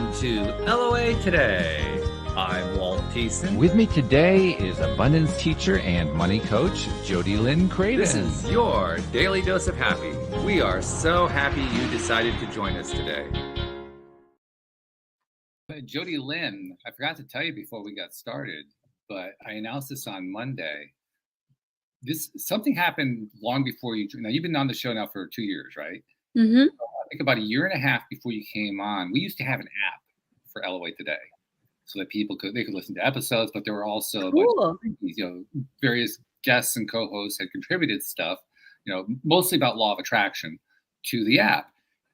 Welcome to LOA Today. I'm Walt Thiessen. With me today is abundance teacher and money coach, Jody Lynn Craven. This is your daily dose of happy. We are so happy you decided to join us today. Jody Lynn, I forgot to tell you before we got started, but I announced this on Monday. Something happened long before you. Now you've been on the show now for 2 years, right? Mm-hmm. I think about a year and a half before you came on, we used to have an app for LOA Today, so that people could listen to episodes. But there were also a bunch of, various guests and co-hosts had contributed stuff, mostly about law of attraction, to the app.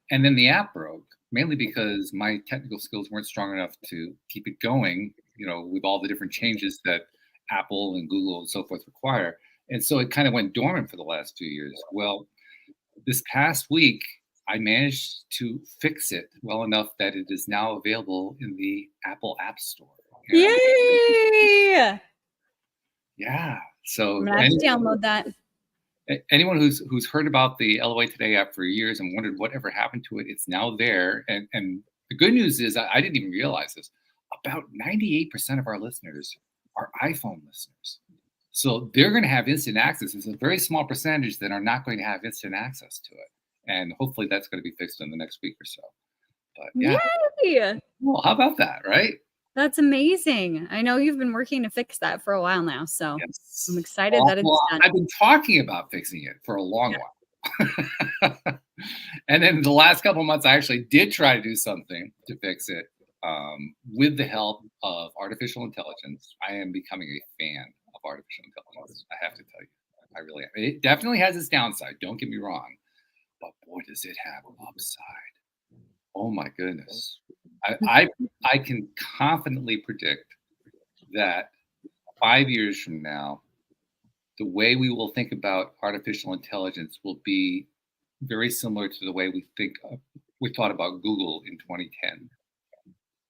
And then the app broke, mainly because my technical skills weren't strong enough to keep it going, with all the different changes that Apple and Google and so forth require. And so it kind of went dormant for the last 2 years. Well, this past week, I managed to fix it well enough that it is now available in the Apple App Store. Yay! Yeah. So I'm gonna have to download that. Anyone who's heard about the LOA Today app for years and wondered whatever happened to it, it's now there. And the good news is, I didn't even realize this, about 98% of our listeners are iPhone listeners. So they're going to have instant access. There's a very small percentage that are not going to have instant access to it. And hopefully that's going to be fixed in the next week or so. But yeah. Yay! Well, how about that, right? That's amazing. I know you've been working to fix that for a while now, so yes. I'm excited that it's done. I've been talking about fixing it for a long while. And then the last couple of months, I actually did try to do something to fix it with the help of artificial intelligence. I am becoming a fan of artificial intelligence. I have to tell you, I really am. It definitely has its downside. Don't get me wrong. But boy, does it have an upside. Oh my goodness. I can confidently predict that 5 years from now, the way we will think about artificial intelligence will be very similar to the way we thought about Google in 2010.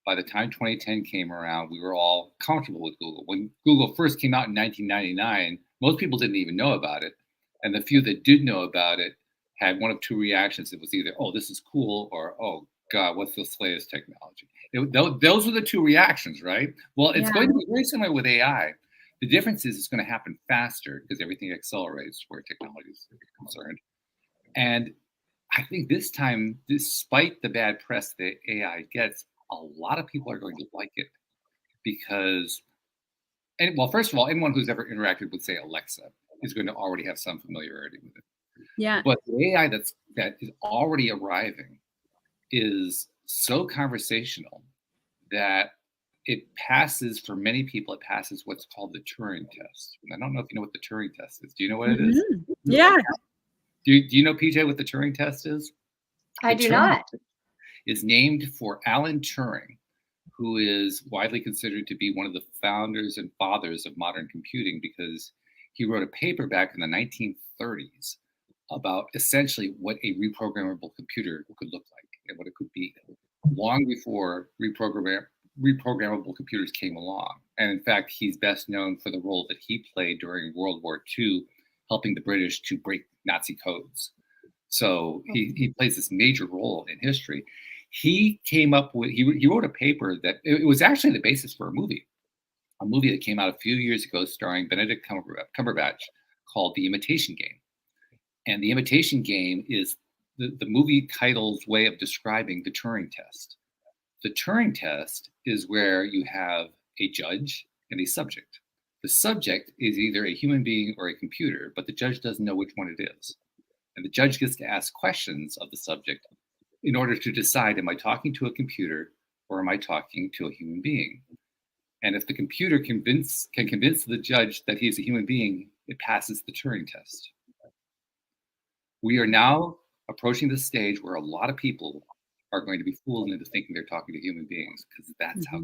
By the time 2010 came around, we were all comfortable with Google. When Google first came out in 1999, most people didn't even know about it. And the few that did know about it had one of two reactions. It was either, oh, this is cool, or, oh, God, what's this latest technology? Those were the two reactions, right? Well, it's going to be very similar with AI. The difference is it's going to happen faster because everything accelerates where technology is concerned. And I think this time, despite the bad press that AI gets, a lot of people are going to like it because, first of all, anyone who's ever interacted with, say, Alexa is going to already have some familiarity with it. Yeah. But the AI that is already arriving is so conversational that it passes, for many people, it passes what's called the Turing test. And I don't know if you know what the Turing test is. Do you know what it is? Yeah. Do you know, PJ, what the Turing test is? I do not. Is named for Alan Turing, who is widely considered to be one of the founders and fathers of modern computing because he wrote a paper back in the 1930s about essentially what a reprogrammable computer could look like and what it could be, long before reprogrammable computers came along. And in fact, he's best known for the role that he played during World War II, helping the British to break Nazi codes. So he plays this major role in history. He came up with, he wrote a paper that it was actually the basis for a movie that came out a few years ago starring Benedict Cumberbatch called The Imitation Game. And The Imitation Game is the movie title's way of describing the Turing test. The Turing test is where you have a judge and a subject. The subject is either a human being or a computer, but the judge doesn't know which one it is. And the judge gets to ask questions of the subject in order to decide, am I talking to a computer or am I talking to a human being? And if the computer can convince the judge that he's a human being, it passes the Turing test. We are now approaching the stage where a lot of people are going to be fooled into thinking they're talking to human beings because that's how.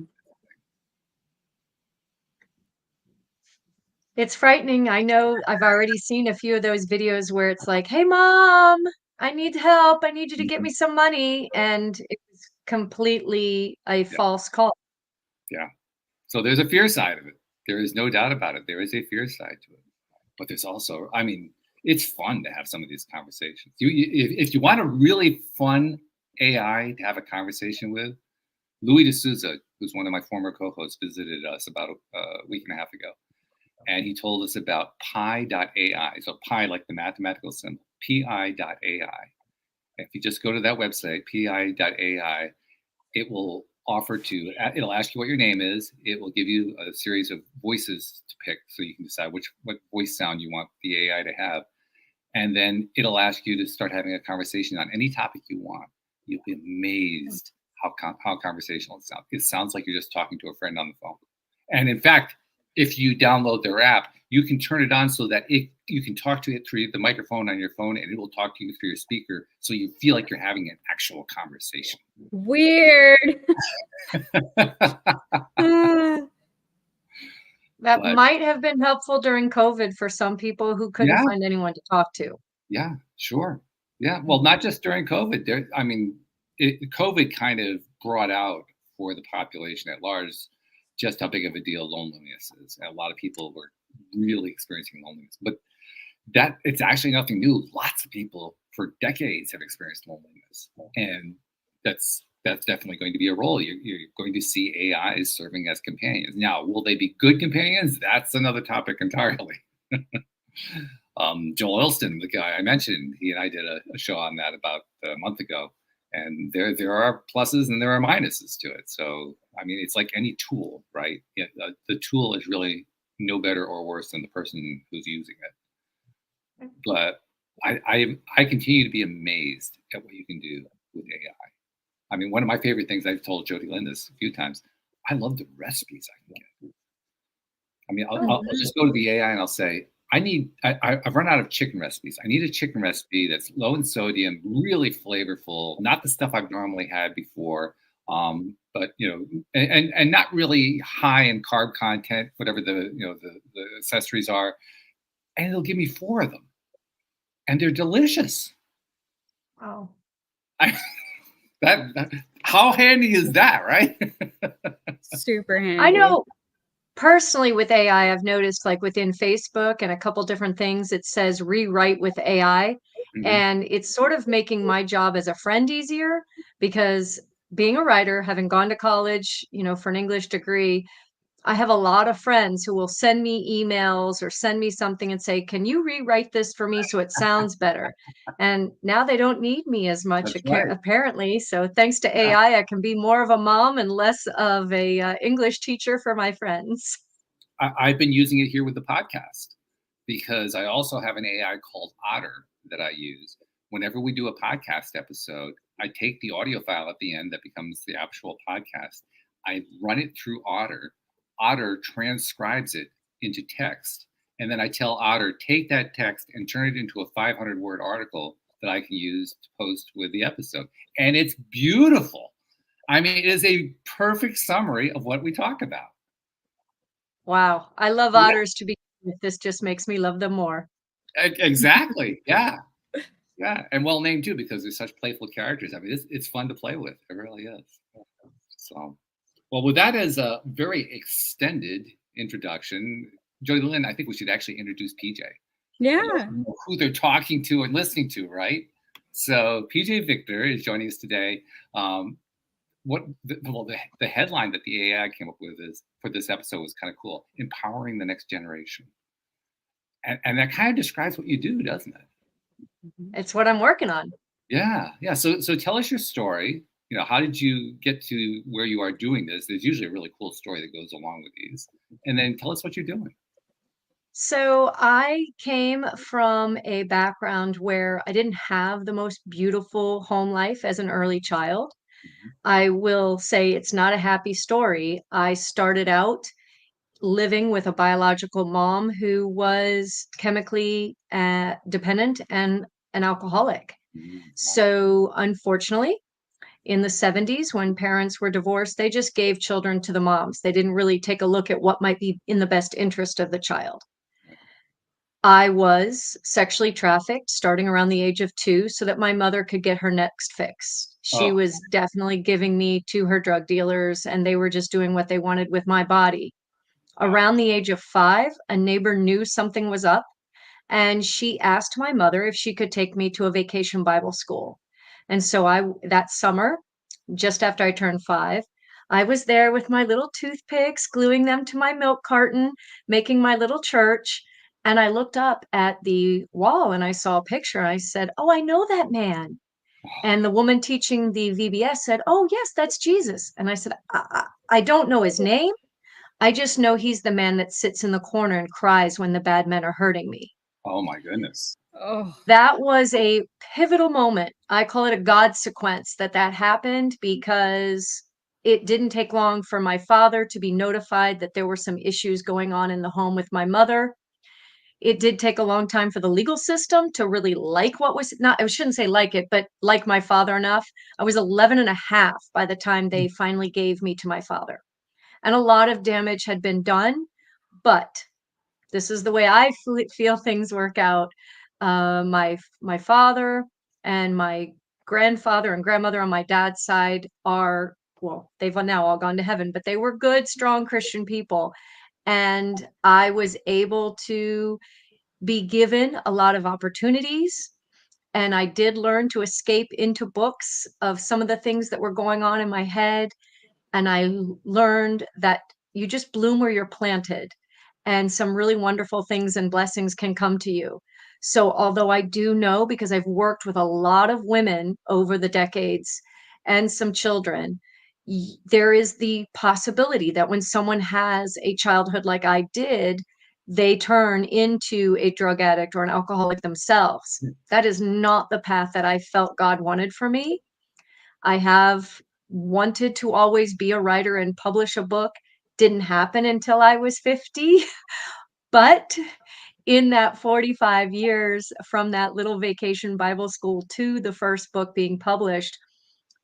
It's frightening. I know I've already seen a few of those videos where it's like, hey, Mom, I need help. I need you to get me some money. And it's completely a false call. Yeah. So there's a fear side of it. There is no doubt about it. There is a fear side to it. But there's also, it's fun to have some of these conversations. If you want a really fun AI to have a conversation with, Louis D'Souza, who's one of my former co-hosts, visited us about a week and a half ago. And he told us about pi.ai. So pi, like the mathematical symbol, pi.ai. If you just go to that website, pi.ai, it will it'll ask you what your name is. It will give you a series of voices to pick so you can decide what voice sound you want the AI to have. And then it'll ask you to start having a conversation on any topic you want. You'll be amazed how conversational it sounds. It sounds like you're just talking to a friend on the phone. And in fact, if you download their app, you can turn it on so that you can talk to it through the microphone on your phone, and it will talk to you through your speaker, so you feel like you're having an actual conversation. Weird. That might have been helpful during COVID for some people who couldn't find anyone to talk to. Yeah, sure. Yeah, well, not just during COVID. COVID kind of brought out for the population at large just how big of a deal loneliness is. And a lot of people were really experiencing loneliness, but it's actually nothing new. Lots of people for decades have experienced loneliness, and that's definitely going to be a role. You're going to see AIs serving as companions. Now, will they be good companions? That's another topic entirely. Joel Elston, the guy I mentioned, he and I did a show on that about a month ago. And there are pluses and there are minuses to it. So, I mean, it's like any tool, right? The tool is really no better or worse than the person who's using it. But I continue to be amazed at what you can do with AI. I mean, one of my favorite things, I've told Jody Lynn this a few times, I love the recipes I can get. I mean, I'll just go to the AI and I'll say, I've run out of chicken recipes. I need a chicken recipe that's low in sodium, really flavorful, not the stuff I've normally had before, but and not really high in carb content, whatever the accessories are. And it'll give me 4 of them, and they're delicious. Wow. How handy is that, right? Super handy. I know. Personally, with AI, I've noticed, like within Facebook and a couple different things, it says rewrite with AI. Mhm. And it's sort of making my job as a friend easier, because being a writer, having gone to college, for an English degree, I have a lot of friends who will send me emails or send me something and say, "Can you rewrite this for me so it sounds better?" And now they don't need me as much, That's right. apparently. So thanks to Yeah. AI, I can be more of a mom and less of a English teacher for my friends. I've been using it here with the podcast because I also have an AI called Otter that I use. Whenever we do a podcast episode, I take the audio file at the end that becomes the actual podcast. I run it through Otter. Otter transcribes it into text. And then I tell Otter, take that text and turn it into a 500-word article that I can use to post with the episode. And it's beautiful. I mean, it is a perfect summary of what we talk about. Wow. I love otters to begin with. This just makes me love them more. Exactly. Yeah. Yeah. And well named too, because they're such playful characters. I mean, it's fun to play with. It really is. So, well, with that as a very extended introduction, Jody Lynn, I think we should actually introduce PJ. Yeah. Who they're talking to and listening to, right? So PJ Victor is joining us today. The headline that the AI came up with is for this episode was kind of cool: empowering the next generation, and that kind of describes what you do, doesn't it? It's what I'm working on. Yeah. So tell us your story. How did you get to where you are doing this? There's usually a really cool story that goes along with these, and then tell us what you're doing. So I came from a background where I didn't have the most beautiful home life as an early child. I will say it's not a happy story. I started out living with a biological mom who was chemically dependent and an alcoholic. So unfortunately, in the 70s, when parents were divorced, they just gave children to the moms. They didn't really take a look at what might be in the best interest of the child. I was sexually trafficked starting around the age of 2 so that my mother could get her next fix. She was definitely giving me to her drug dealers, and they were just doing what they wanted with my body. Around the age of 5, a neighbor knew something was up, and she asked my mother if she could take me to a vacation Bible school. And so that summer, just after I turned 5, I was there with my little toothpicks, gluing them to my milk carton, making my little church. And I looked up at the wall and I saw a picture. I said, "Oh, I know that man." And the woman teaching the VBS said, "Oh, yes, that's Jesus." And I said, I don't know his name. I just know he's the man that sits in the corner and cries when the bad men are hurting me." Oh my goodness. Oh, That was a pivotal moment. I call it a God sequence that happened because it didn't take long for my father to be notified that there were some issues going on in the home with my mother. It did take a long time for the legal system to really like what was not I shouldn't say like it, but like my father enough. I was 11 and a half by the time they finally gave me to my father. And a lot of damage had been done, but this is the way I feel things work out. My father and my grandfather and grandmother on my dad's side are, well, they've now all gone to heaven, but they were good, strong Christian people. And I was able to be given a lot of opportunities. And I did learn to escape into books of some of the things that were going on in my head. And learned that you just bloom where you're planted, and some really wonderful things and blessings can come to you. So, although I do know, because I've worked with a lot of women over the decades and some children, there is the possibility that when someone has a childhood like I did, they turn into a drug addict or an alcoholic themselves. That is not the path that I felt God wanted for me. I have wanted to always be a writer and publish a book. Didn't happen until I was 50. But in that 45 years from that little vacation Bible school to the first book being published,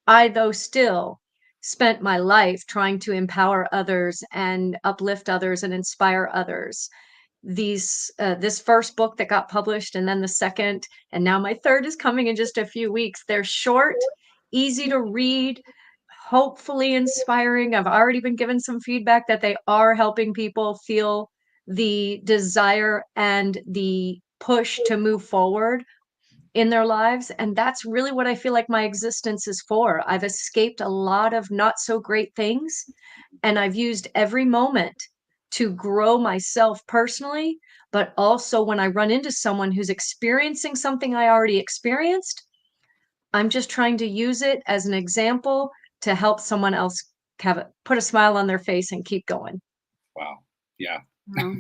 I, though, still spent my life trying to empower others and uplift others and inspire others. This first book that got published, and then the second, and now my third is coming in just a few weeks. They're short, easy to read, hopefully inspiring. I've already been given some feedback that they are helping people feel the desire and the push to move forward in their lives. And that's really what I feel like my existence is for. I've escaped a lot of not so great things, and I've used every moment to grow myself personally. But also, when I run into someone who's experiencing something I already experienced, I'm just trying to use it as an example to help someone else put a smile on their face and keep going. Wow. Yeah. wow.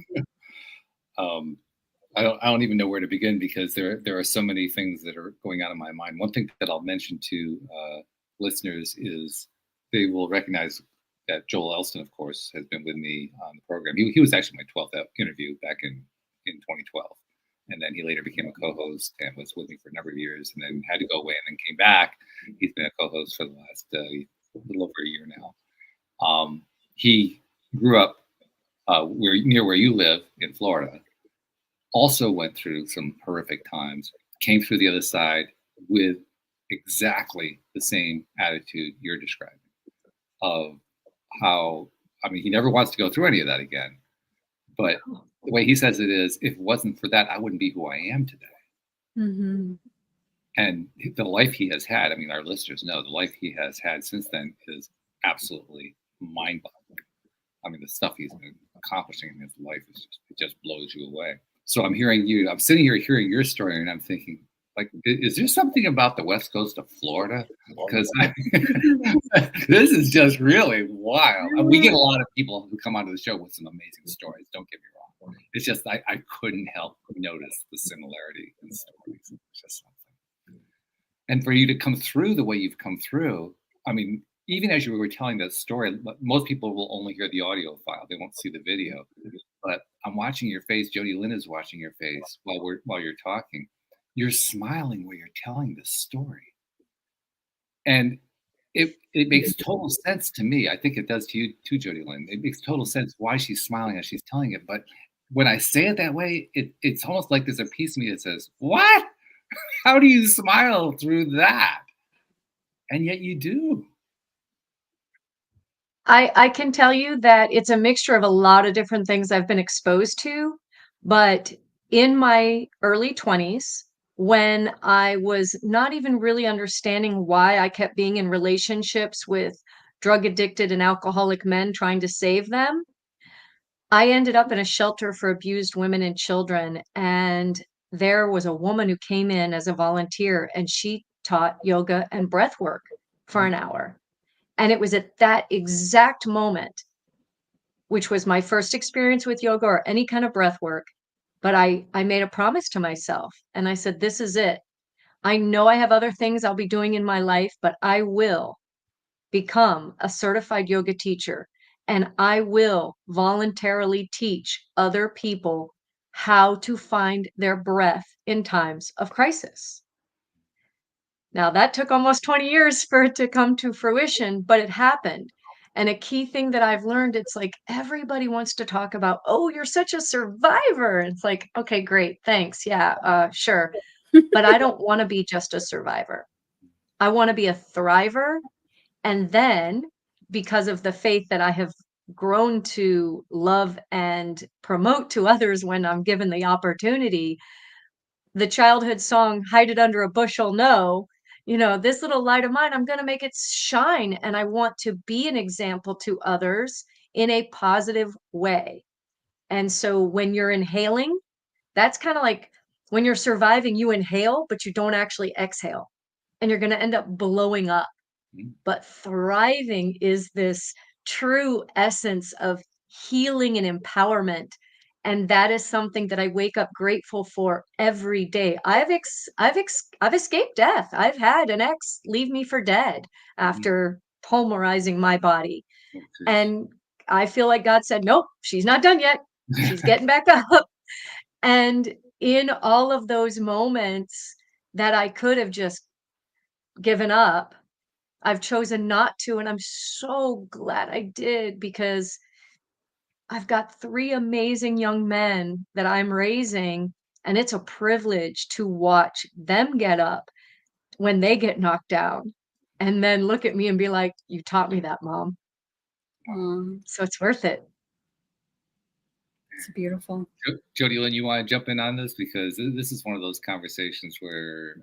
Um, I don't even know where to begin, because there are so many things that are going on in my mind. One thing that I'll mention to listeners is they will recognize that Joel Elston, of course, has been with me on the program. He was actually my 12th interview back in 2012. And then he later became a co-host and was with me for a number of years, and then had to go away and then came back. He's been a co-host for the last little over a year now. He grew up near where you live in Florida, also went through some horrific times, came through the other side with exactly the same attitude you're describing, of how, I mean, he never wants to go through any of that again. But the way he says it is, if it wasn't for that, I wouldn't be who I am today. Mm-hmm. And the life he has had, I mean, our listeners know the life he has had since then is absolutely mind-boggling. I mean, the stuff he's been accomplishing in his life it just blows you away. So I'm sitting here hearing your story, and I'm thinking, like, is there something about the West Coast of Florida? Because this is just really wild. We get a lot of people who come onto the show with some amazing stories. Don't get me wrong. It's just I couldn't help notice the similarity in stories. It's just something. And for you to come through the way you've come through, I mean, even as you were telling that story, most people will only hear the audio file; they won't see the video. But I'm watching your face. Jody Lynn is watching your face while you're talking. You're smiling while you're telling this story, and it makes total sense to me. I think it does to you too, Jody Lynn. It makes total sense why she's smiling as she's telling it. But when I say it that way, it's almost like there's a piece of me that says, "What? How do you smile through that?" And yet you do. I can tell you that it's a mixture of a lot of different things I've been exposed to, but in my early 20s, when I was not even really understanding why I kept being in relationships with drug addicted and alcoholic men trying to save them. I ended up in a shelter for abused women and children, and there was a woman who came in as a volunteer, and she taught yoga and breath work for an hour. And it was at that exact moment, which was my first experience with yoga or any kind of breath work, but I made a promise to myself, and I said, "This is it. I know I have other things I'll be doing in my life, but I will become a certified yoga teacher, and I will voluntarily teach other people how to find their breath in times of crisis." Now, that took almost 20 years for it to come to fruition, but it happened. And a key thing that I've learned, it's like everybody wants to talk about, "Oh, you're such a survivor." It's like, "Okay, great. Thanks. Yeah, sure." But I don't want to be just a survivor. I want to be a thriver. And then, because of the faith that I have grown to love and promote to others when I'm given the opportunity, the childhood song, "Hide it under a bushel, no," "This little light of mine, I'm gonna make it shine," and I want to be an example to others in a positive way. And so when you're inhaling, that's kinda like when you're surviving, you inhale, but you don't actually exhale, and you're gonna end up blowing up. But thriving is this true essence of healing and empowerment. And that is something that I wake up grateful for every day. I've escaped death. I've had an ex leave me for dead after pulverizing my body. And I feel like God said, "Nope, she's not done yet. She's getting back up." And in all of those moments that I could have just given up, I've chosen not to, and I'm so glad I did, because I've got 3 amazing young men that I'm raising, and it's a privilege to watch them get up when they get knocked down, and then look at me and be like, "You taught me that, mom." Aw, So it's worth it. it's beautiful. Jody Lynn, you want to jump in on this, because this is one of those conversations where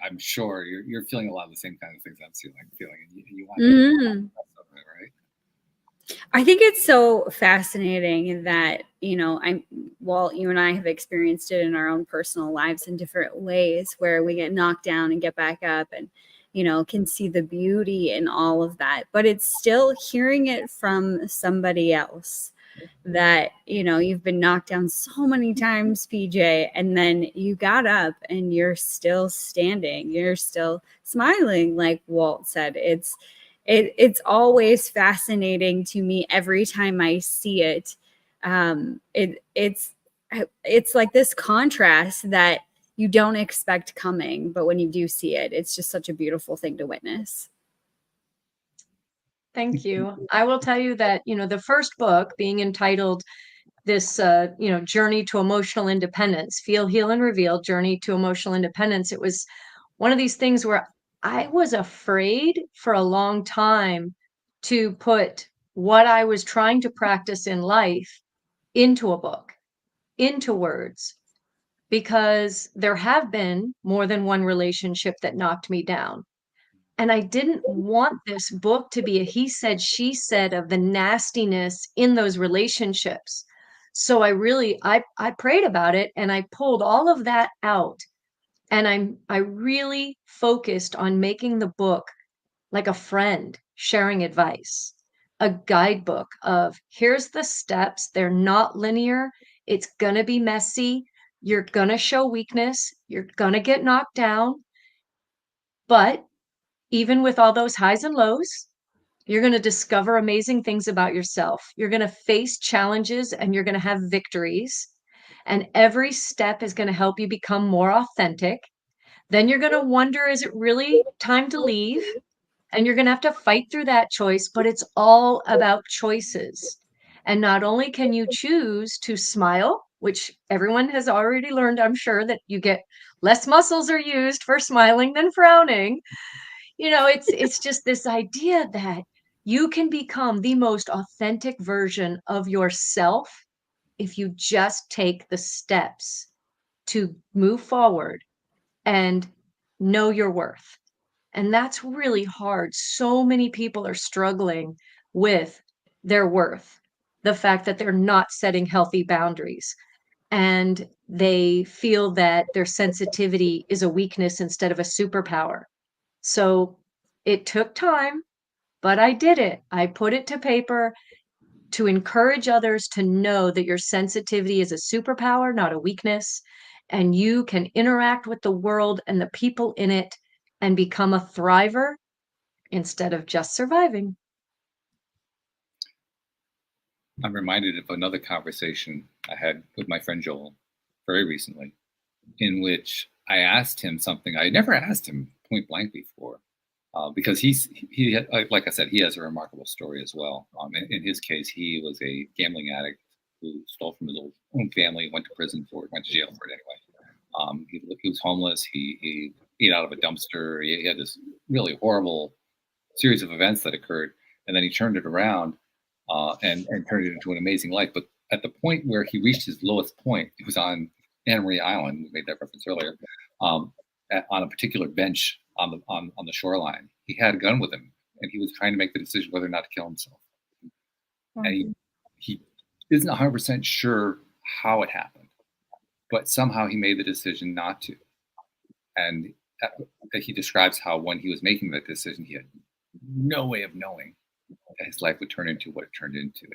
I'm sure you're feeling a lot of the same kind of things I'm feeling, and you want to Mm. right? I think it's so fascinating that, Walt, you and I have experienced it in our own personal lives in different ways where we get knocked down and get back up and, can see the beauty in all of that. But it's still hearing it from somebody else that, you've been knocked down so many times, PJ, and then you got up and you're still standing, you're still smiling, like Walt said. It's always fascinating to me every time I see it. It's like this contrast that you don't expect coming, but when you do see it, it's just such a beautiful thing to witness. Thank you. I will tell you that, the first book being entitled this, Journey to Emotional Independence, Feel, Heal, and Reveal, Journey to Emotional Independence, it was one of these things where I was afraid for a long time to put what I was trying to practice in life into a book, into words, because there have been more than one relationship that knocked me down. And I didn't want this book to be a he said, she said of the nastiness in those relationships. So I prayed about it, and I pulled all of that out, and I really focused on making the book like a friend sharing advice, a guidebook of, here's the steps. They're not linear. It's going to be messy. You're going to show weakness. You're going to get knocked down. But even with all those highs and lows, you're going to discover amazing things about yourself. You're going to face challenges and you're going to have victories. And every step is going to help you become more authentic. Then you're going to wonder, is it really time to leave? And you're going to have to fight through that choice, but it's all about choices. And not only can you choose to smile, which everyone has already learned, I'm sure, that you get less muscles are used for smiling than frowning. It's just this idea that you can become the most authentic version of yourself if you just take the steps to move forward and know your worth And that's really hard. So many people are struggling with their worth, the fact that they're not setting healthy boundaries, and they feel that their sensitivity is a weakness instead of a superpower. So it took time, but I did it. I put it to paper to encourage others to know that your sensitivity is a superpower, not a weakness, and you can interact with the world and the people in it and become a thriver instead of just surviving. I'm reminded of another conversation I had with my friend Joel very recently, in which I asked him something I never asked him point blank before, because like I said, he has a remarkable story as well. In his case, he was a gambling addict who stole from his own family, went to prison for it, went to jail for it anyway. He was homeless. He ate out of a dumpster. He had this really horrible series of events that occurred, and then he turned it around and turned it into an amazing life. But at the point where he reached his lowest point, it was on Anna Maria Island. We made that reference earlier. On a particular bench on the shoreline, he had a gun with him, and he was trying to make the decision whether or not to kill himself. Mm-hmm. And he isn't 100% sure how it happened, but somehow he made the decision not to. And he describes how when he was making that decision, he had no way of knowing that his life would turn into what it turned into.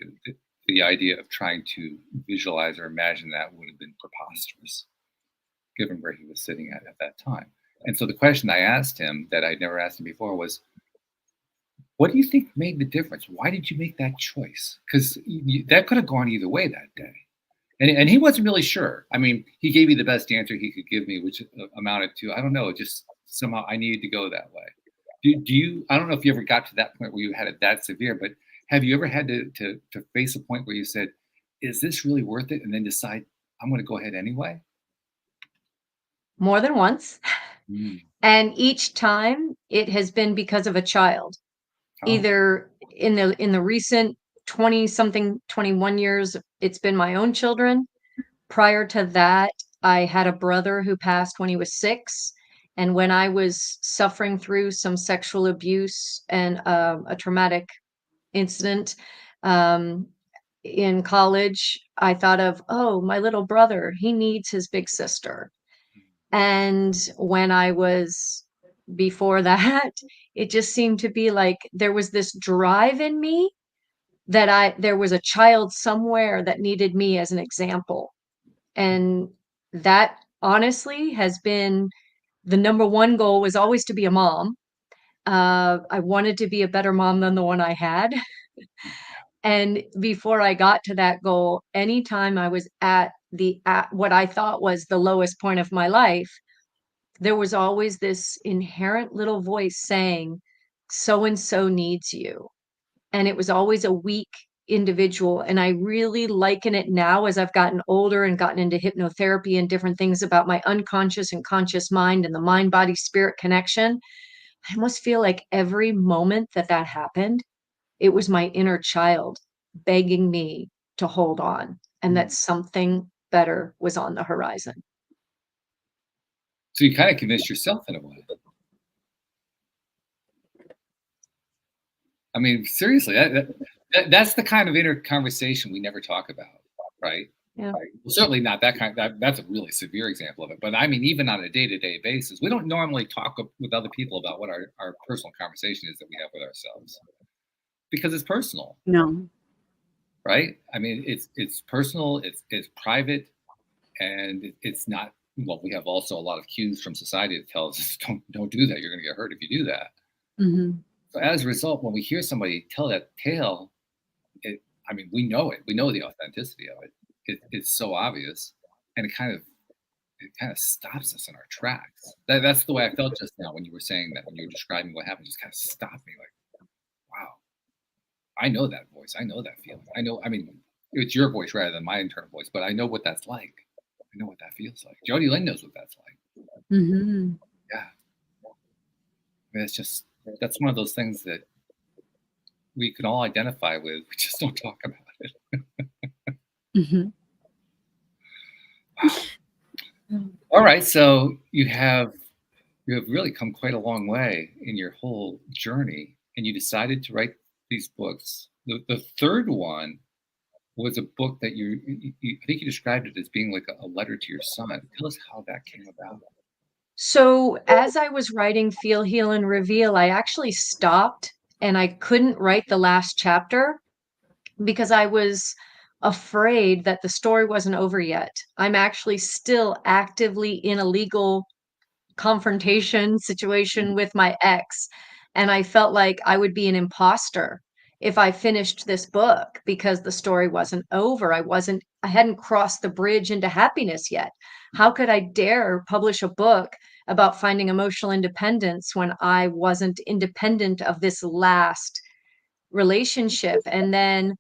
The idea of trying to visualize or imagine that would have been preposterous, given where he was sitting at that time. And so the question I asked him that I'd never asked him before was, what do you think made the difference? Why did you make that choice? Because that could have gone either way that day. And he wasn't really sure. I mean, he gave me the best answer he could give me, which amounted to, I don't know, just somehow I needed to go that way. Do you, I don't know if you ever got to that point where you had it that severe, but have you ever had to face a point where you said, is this really worth it? And then decide, I'm going to go ahead anyway? More than once. Mm. And each time it has been because of a child. Oh. Either in the recent 20-something, 21 years, it's been my own children. Prior to that, I had a brother who passed when he was 6. And when I was suffering through some sexual abuse and a traumatic incident in college, I thought of, oh, my little brother, he needs his big sister. And when I was before that, it just seemed to be like there was this drive in me that there was a child somewhere that needed me as an example. And that honestly has been the number one goal, was always to be a mom. I wanted to be a better mom than the one I had. And before I got to that goal, anytime I was at what I thought was the lowest point of my life, there was always this inherent little voice saying, so-and-so needs you. And it was always a weak individual. And I really liken it now, as I've gotten older and gotten into hypnotherapy and different things about my unconscious and conscious mind and the mind, body, spirit connection. I almost feel like every moment that happened, it was my inner child begging me to hold on, and that something better was on the horizon. So you kind of convinced yourself in a way. I mean, seriously, that's the kind of inner conversation we never talk about, right? Yeah. Right? Well, certainly not that kind. That's a really severe example of it. But I mean, even on a day-to-day basis, we don't normally talk with other people about what our personal conversation is that we have with ourselves, because it's personal. No. Right? I mean, it's personal. It's private, and it's not. Well, we have also a lot of cues from society that tells us don't do that. You're going to get hurt if you do that. Mm-hmm. So as a result, when we hear somebody tell that tale, I mean, we know it. We know the authenticity of it. It's so obvious, and it kind of stops us in our tracks. That's the way I felt just now when you were saying that, when you were describing what happened. Just kind of stopped me, like, wow, I know that voice. I know that feeling. I know. I mean, it's your voice rather than my internal voice, but I know what that's like. I know what that feels like. Jody Lynn knows what that's like. Mm-hmm. Yeah, I mean, that's one of those things that we can all identify with. We just don't talk about it. Mm-hmm. Wow. All right. So you have you have really come quite a long way in your whole journey, and you decided to write these books. The third one was a book that I think you described it as being like a letter to your son. Tell us how that came about. So as I was writing Feel, Heal, and Reveal, I actually stopped and I couldn't write the last chapter because I was afraid that the story wasn't over yet. I'm actually still actively in a legal confrontation situation with my ex, and I felt like I would be an imposter if I finished this book because the story wasn't over. I hadn't crossed the bridge into happiness yet. How could I dare publish a book about finding emotional independence when I wasn't independent of this last relationship? And then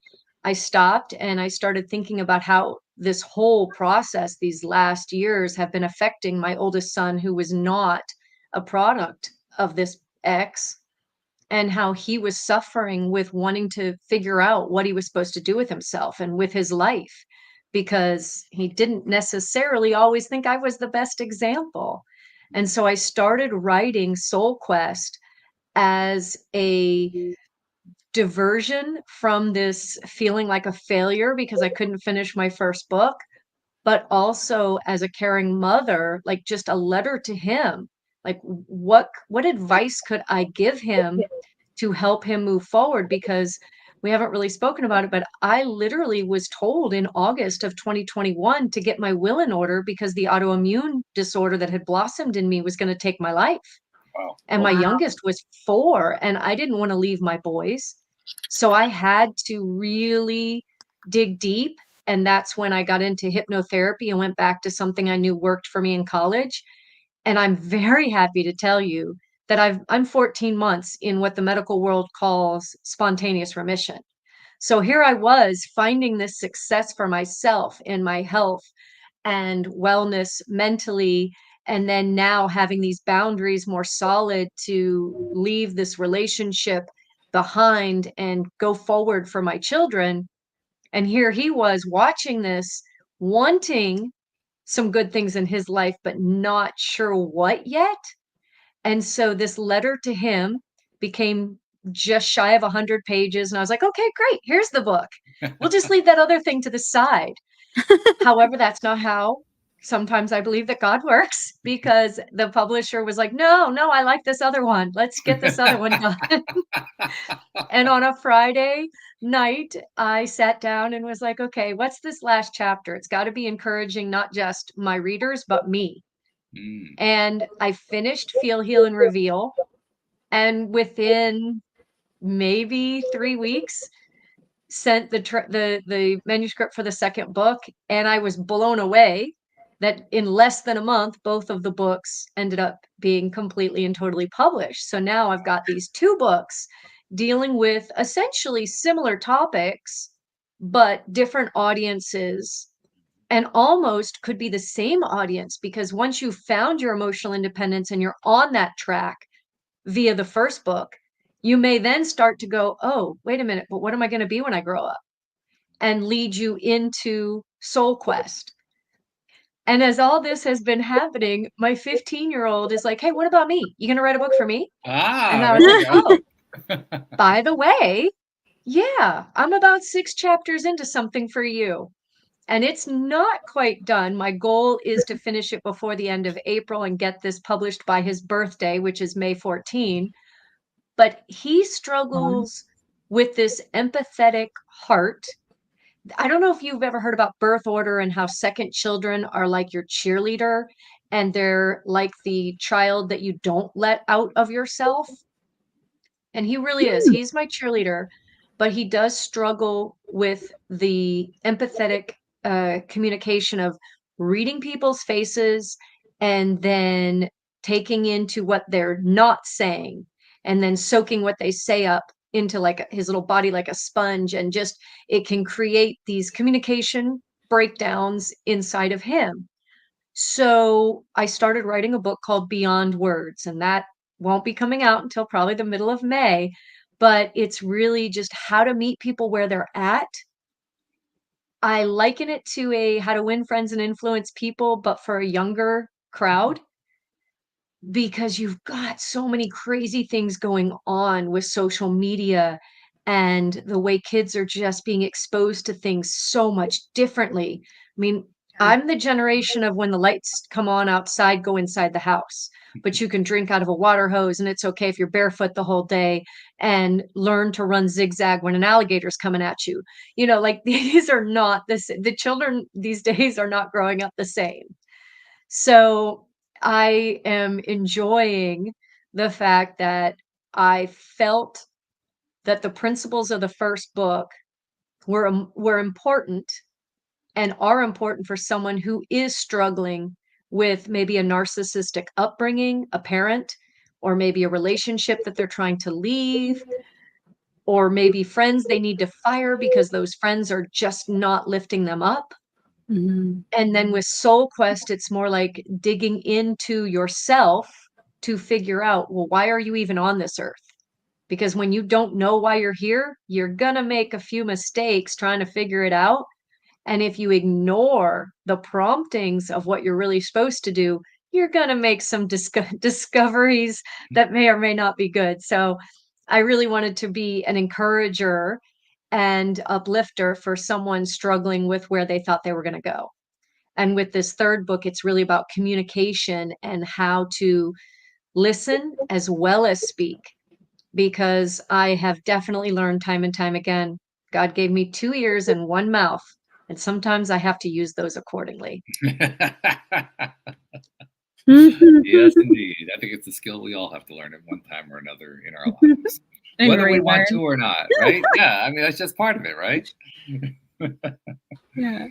I stopped and I started thinking about how this whole process, these last years, have been affecting my oldest son, who was not a product of this ex, and how he was suffering with wanting to figure out what he was supposed to do with himself and with his life, because he didn't necessarily always think I was the best example. And so I started writing Soul Quest as a diversion from this feeling like a failure because I couldn't finish my first book, but also as a caring mother, like just a letter to him. Like what advice could I give him to help him move forward? Because we haven't really spoken about it, but I literally was told in August of 2021 to get my will in order because the autoimmune disorder that had blossomed in me was going to take my life. Wow. And my Wow. youngest was 4, and I didn't want to leave my boys. So I had to really dig deep. And that's when I got into hypnotherapy and went back to something I knew worked for me in college. And I'm very happy to tell you that I'm 14 months in what the medical world calls spontaneous remission. So here I was finding this success for myself in my health and wellness mentally, and then now having these boundaries more solid to leave this relationship behind and go forward for my children. And here he was watching this, wanting some good things in his life, but not sure what yet. And so this letter to him became just shy of 100 pages. And I was like, okay, great. Here's the book. We'll just leave that other thing to the side. However, that's not how sometimes I believe that God works, because the publisher was like, no, I like this other one. Let's get this other one done. And on a Friday night, I sat down and was like, okay, what's this last chapter? It's got to be encouraging, not just my readers, but me. Mm. And I finished Feel, Heal, and Reveal. And within maybe 3 weeks, sent the manuscript for the second book, and I was blown away that in less than a month, both of the books ended up being completely and totally published. So now I've got these 2 books dealing with essentially similar topics, but different audiences, and almost could be the same audience, because once you've found your emotional independence and you're on that track via the first book, you may then start to go, oh, wait a minute, but what am I going to be when I grow up? And lead you into Soul Quest. And as all this has been happening, my 15-year-old is like, hey, what about me? You going to write a book for me? And I was There like, you oh, go. by the way, yeah, I'm about 6 chapters into something for you. And it's not quite done. My goal is to finish it before the end of April and get this published by his birthday, which is May 14. But he struggles with this empathetic heart. I don't know if you've ever heard about birth order and how second children are like your cheerleader, and they're like the child that you don't let out of yourself. And he really is. He's my cheerleader, but he does struggle with the empathetic communication of reading people's faces and then taking into what they're not saying, and then soaking what they say up into like his little body like a sponge, and just it can create these communication breakdowns inside of him. So I started writing a book called Beyond Words, and that won't be coming out until probably the middle of May. But it's really just how to meet people where they're at. I liken it to a How to Win Friends and Influence People, but for a younger crowd. because you've got so many crazy things going on with social media and the way kids are just being exposed to things so much differently. I mean, Yeah. I'm the generation of when the lights come on outside, go inside the house, but you can drink out of a water hose and it's okay if you're barefoot the whole day and learn to run zigzag when an alligator's coming at you. You know, like these are not the children these days are not growing up the same. So I am enjoying the fact that I felt that the principles of the first book were important and are important for someone who is struggling with maybe a narcissistic upbringing, a parent, or maybe a relationship that they're trying to leave, or maybe friends they need to fire because those friends are just not lifting them up. Mhm. And then with Soul Quest, it's more like digging into yourself to figure out, well, why are you even on this earth? Because when you don't know why you're here, you're gonna make a few mistakes trying to figure it out. And if you ignore the promptings of what you're really supposed to do, you're gonna make some discoveries that may or may not be good. So I really wanted to be an encourager and uplifter for someone struggling with where they thought they were gonna go. And with this third book, it's really about communication and how to listen as well as speak, because I have definitely learned time and time again, God gave me 2 ears and 1 mouth, and sometimes I have to use those accordingly. Yes, indeed. I think it's a skill we all have to learn at one time or another in our lives, And whether we want relearn. to or not, right? Yeah, I mean, that's just part of it, right? Yeah,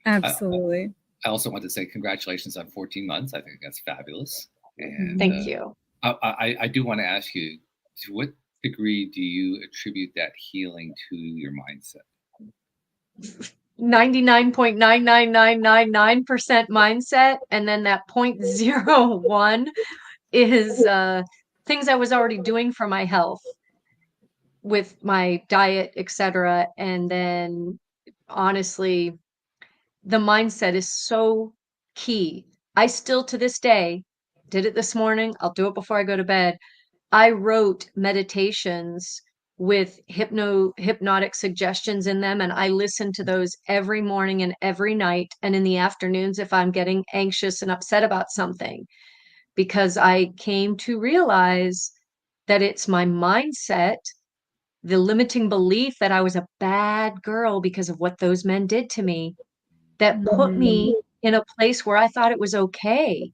I, absolutely. I also want to say congratulations on 14 months. I think that's fabulous. And Thank you. I do want to ask you, to what degree do you attribute that healing to your mindset? 99.99999% mindset, and then that 0.01 is, things I was already doing for my health with my diet, etcetera, and then honestly, the mindset is so key. I still to this day did it this morning, I'll do it before I go to bed. I wrote meditations with hypnotic suggestions in them, and I listen to those every morning and every night and in the afternoons if I'm getting anxious and upset about something, because I came to realize that it's my mindset, the limiting belief that I was a bad girl because of what those men did to me, that put Mhm. me in a place where I thought it was okay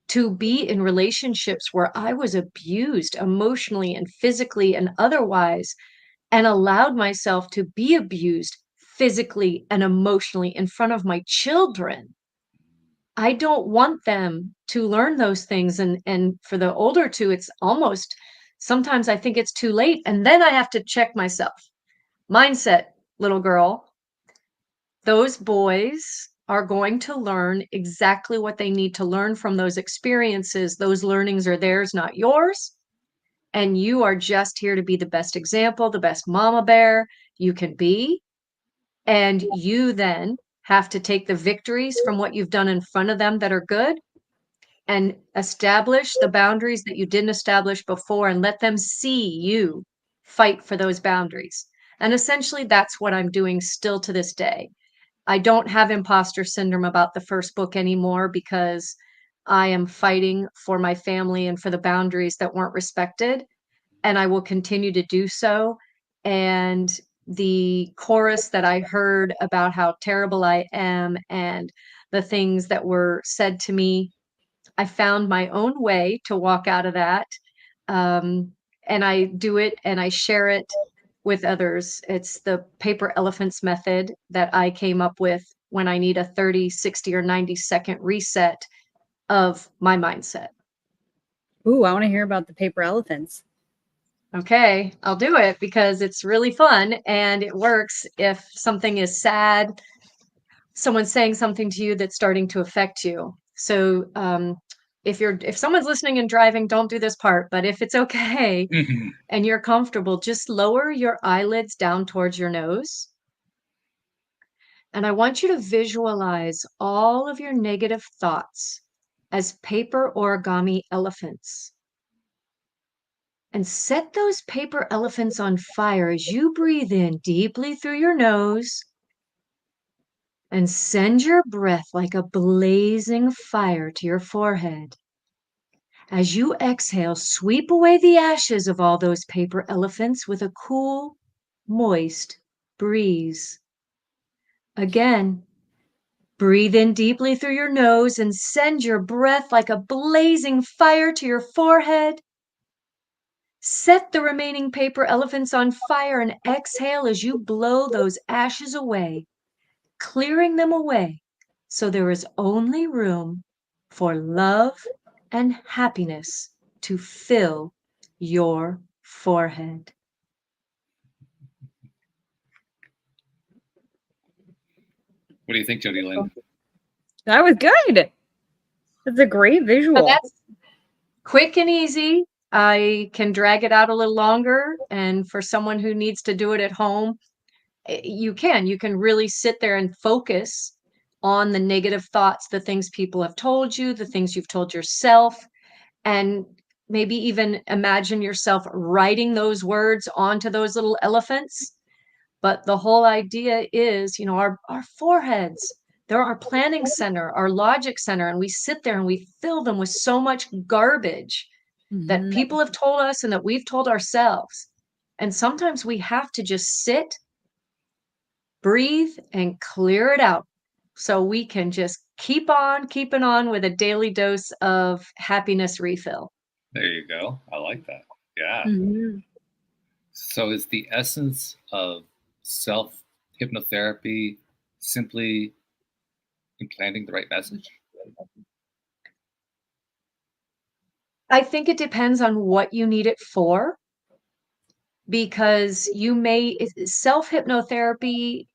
to be in relationships where I was abused emotionally and physically and otherwise, and allowed myself to be abused physically and emotionally in front of my children. I don't want them to learn those things, and for the older two, it's almost sometimes I think it's too late, and then I have to check myself. Mindset, little girl. Those boys are going to learn exactly what they need to learn from those experiences. Those learnings are theirs, not yours. And you are just here to be the best example, the best mama bear you can be. And you then have to take the victories from what you've done in front of them that are good and establish the boundaries that you didn't establish before and let them see you fight for those boundaries. And essentially, that's what I'm doing still to this day. I don't have imposter syndrome about the first book anymore because I am fighting for my family and for the boundaries that weren't respected, and I will continue to do so. And the chorus that I heard about how terrible I am and the things that were said to me, I found my own way to walk out of that. And I do it and I share it with others. It's the paper elephants method that I came up with when I need a 30, 60, or 90-second reset of my mindset. Ooh, I want to hear about the paper elephants. Okay, I'll do it because it's really fun and it works if something is sad, someone's saying something to you that's starting to affect you. So, if someone's listening and driving, don't do this part, but if it's okay and you're comfortable, just lower your eyelids down towards your nose. And I want you to visualize all of your negative thoughts as paper origami elephants. And set those paper elephants on fire as you breathe in deeply through your nose and send your breath like a blazing fire to your forehead. As you exhale, sweep away the ashes of all those paper elephants with a cool, moist breeze. Again, breathe in deeply through your nose and send your breath like a blazing fire to your forehead. Set the remaining paper elephants on fire and exhale as you blow those ashes away, clearing them away so there is only room for love and happiness to fill your forehead. What do you think, Jody Lynn? That was good. That's a great visual. So that's quick and easy. I can drag it out a little longer. And for someone who needs to do it at home, you can really sit there and focus on the negative thoughts, the things people have told you, the things you've told yourself, and maybe even imagine yourself writing those words onto those little elephants. But the whole idea is, our foreheads, they're our planning center, our logic center, and we sit there and we fill them with so much garbage that people have told us and that we've told ourselves. And sometimes we have to just sit, breathe, and clear it out so we can just keep on keeping on with a daily dose of happiness refill. There you go. I like that. Yeah. Mm-hmm. So is the essence of self-hypnotherapy simply implanting the right message? I think it depends on what you need it for, because self-hypnotherapy,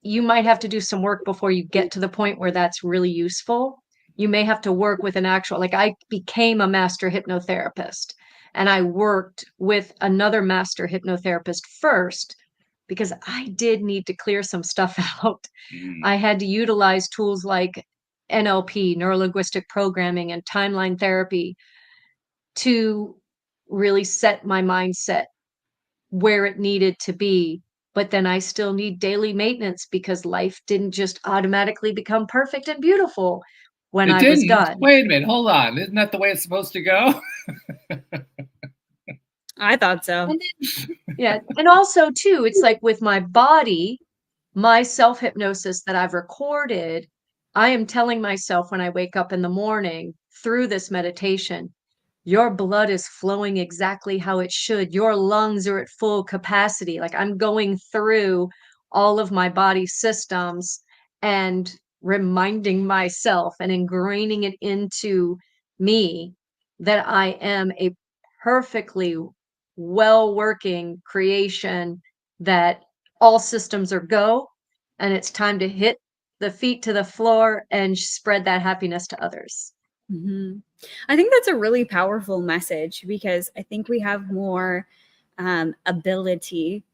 you might have to do some work before you get to the point where that's really useful. You may have to work with an actual, like I became a master hypnotherapist and I worked with another master hypnotherapist first because I did need to clear some stuff out. I had to utilize tools like NLP, neuro-linguistic programming, and timeline therapy to really set my mindset where it needed to be. But then I still need daily maintenance because life didn't just automatically become perfect and beautiful when It I was didn't? done. Wait a minute. Hold on. Isn't that the way it's supposed to go? I thought so. And then, yeah. And also, too, it's like with my body, my self-hypnosis that I've recorded, I am telling myself when I wake up in the morning through this meditation, your blood is flowing exactly how it should. Your lungs are at full capacity. Like I'm going through all of my body systems and reminding myself and ingraining it into me that I am a perfectly well working creation, that all systems are go, and it's time to hit the feet to the floor and spread that happiness to others. Mm-hmm. I think that's a really powerful message because I think we have more ability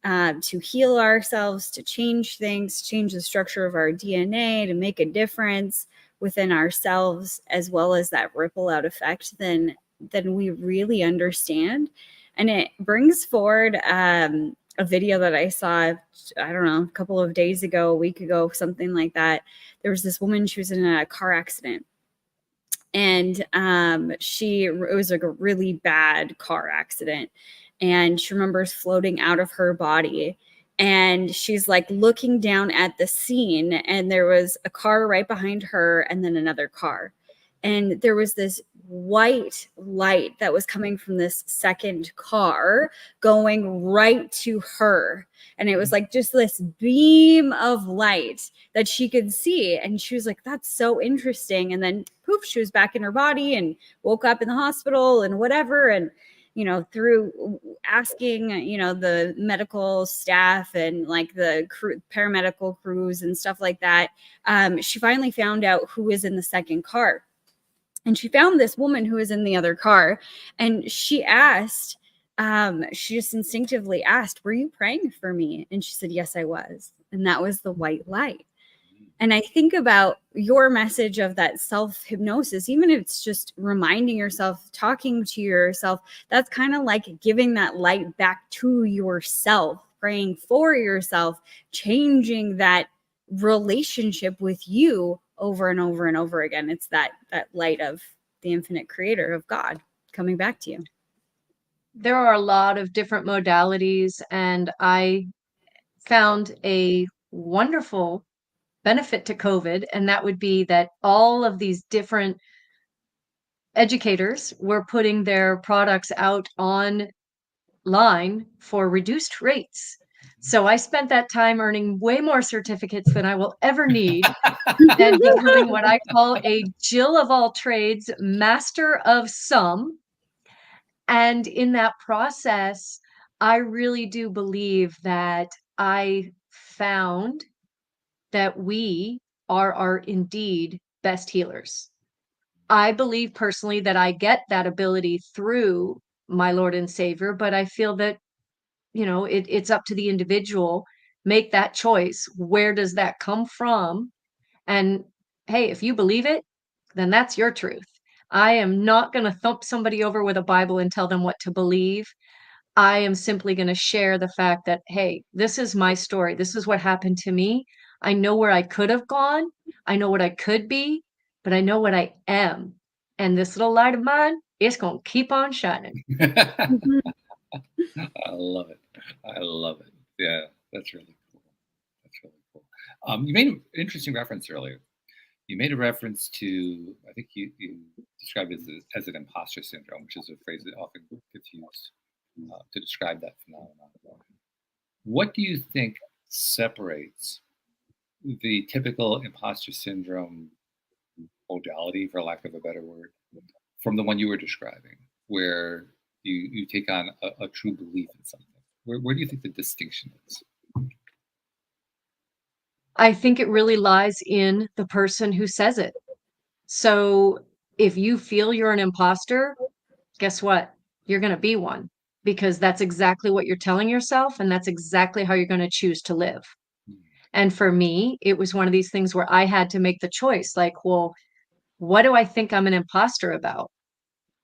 to heal ourselves, to change things, change the structure of our DNA, to make a difference within ourselves, as well as that ripple out effect than we really understand. And it brings forward a video that I saw, I don't know, a couple of days ago, a week ago, something like that. There was this woman, she was in a car accident. And it was like a really bad car accident. And she remembers floating out of her body. And she's like looking down at the scene, and there was a car right behind her and then another car. And there was this white light that was coming from this second car going right to her. And it was like just this beam of light that she could see. And she was like, that's so interesting. And then poof, she was back in her body and woke up in the hospital and whatever. And, through asking, the medical staff and like the paramedical crews and stuff like that, she finally found out who was in the second car. And she found this woman who was in the other car, and she asked, she just instinctively asked, were you praying for me? And she said, yes, I was. And that was the white light. And I think about your message of that self-hypnosis, even if it's just reminding yourself, talking to yourself, that's kind of like giving that light back to yourself, praying for yourself, changing that relationship with you over and over and over again. It's that light of the infinite creator of God coming back to you. There are a lot of different modalities, and I found a wonderful benefit to COVID, and that would be that all of these different educators were putting their products out online for reduced rates. So I spent that time earning way more certificates than I will ever need and becoming what I call a Jill of all trades, master of some. And in that process, I really do believe that I found that we are our indeed best healers. I believe personally that I get that ability through my Lord and Savior, but I feel that, it's up to the individual. Make that choice. Where does that come from? And hey, if you believe it, then that's your truth. I am not going to thump somebody over with a Bible and tell them what to believe. I am simply going to share the fact that, hey, this is my story. This is what happened to me. I know where I could have gone. I know what I could be, but I know what I am. And this little light of mine, it's going to keep on shining. I love it. I love it. Yeah, that's really cool. That's really cool. You made an interesting reference earlier. You made a reference to, I think you described it as an imposter syndrome, which is a phrase that often gets used to describe that phenomenon. What do you think separates the typical imposter syndrome modality, for lack of a better word, from the one you were describing, where you take on a true belief in something? Where do you think the distinction is? I think it really lies in the person who says it. So if you feel you're an imposter, guess what? You're going to be one, because that's exactly what you're telling yourself, and that's exactly how you're going to choose to live. And for me, it was one of these things where I had to make the choice, like, well, what do I think I'm an imposter about?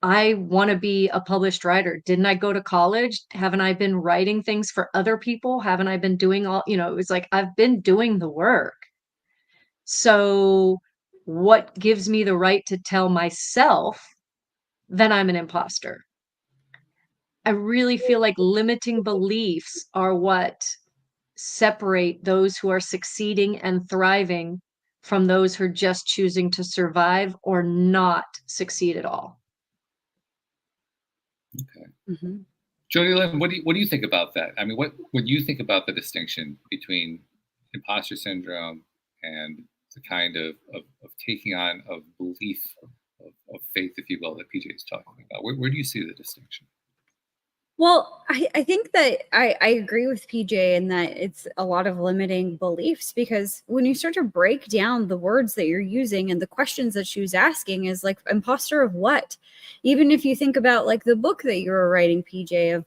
I want to be a published writer. Didn't I go to college? Haven't I been writing things for other people? Haven't I been doing it was like, I've been doing the work. So what gives me the right to tell myself that I'm an imposter? I really feel like limiting beliefs are what separate those who are succeeding and thriving from those who are just choosing to survive or not succeed at all. Okay. Mm-hmm. Jody Lynn, what do you think about that? I mean, what you think about the distinction between imposter syndrome and the kind of taking on of belief, of faith, if you will, that PJ is talking about? Where do you see the distinction? Well, I think that I agree with PJ in that it's a lot of limiting beliefs, because when you start to break down the words that you're using and the questions that she was asking is like, imposter of what? Even if you think about like the book that you were writing, PJ, of,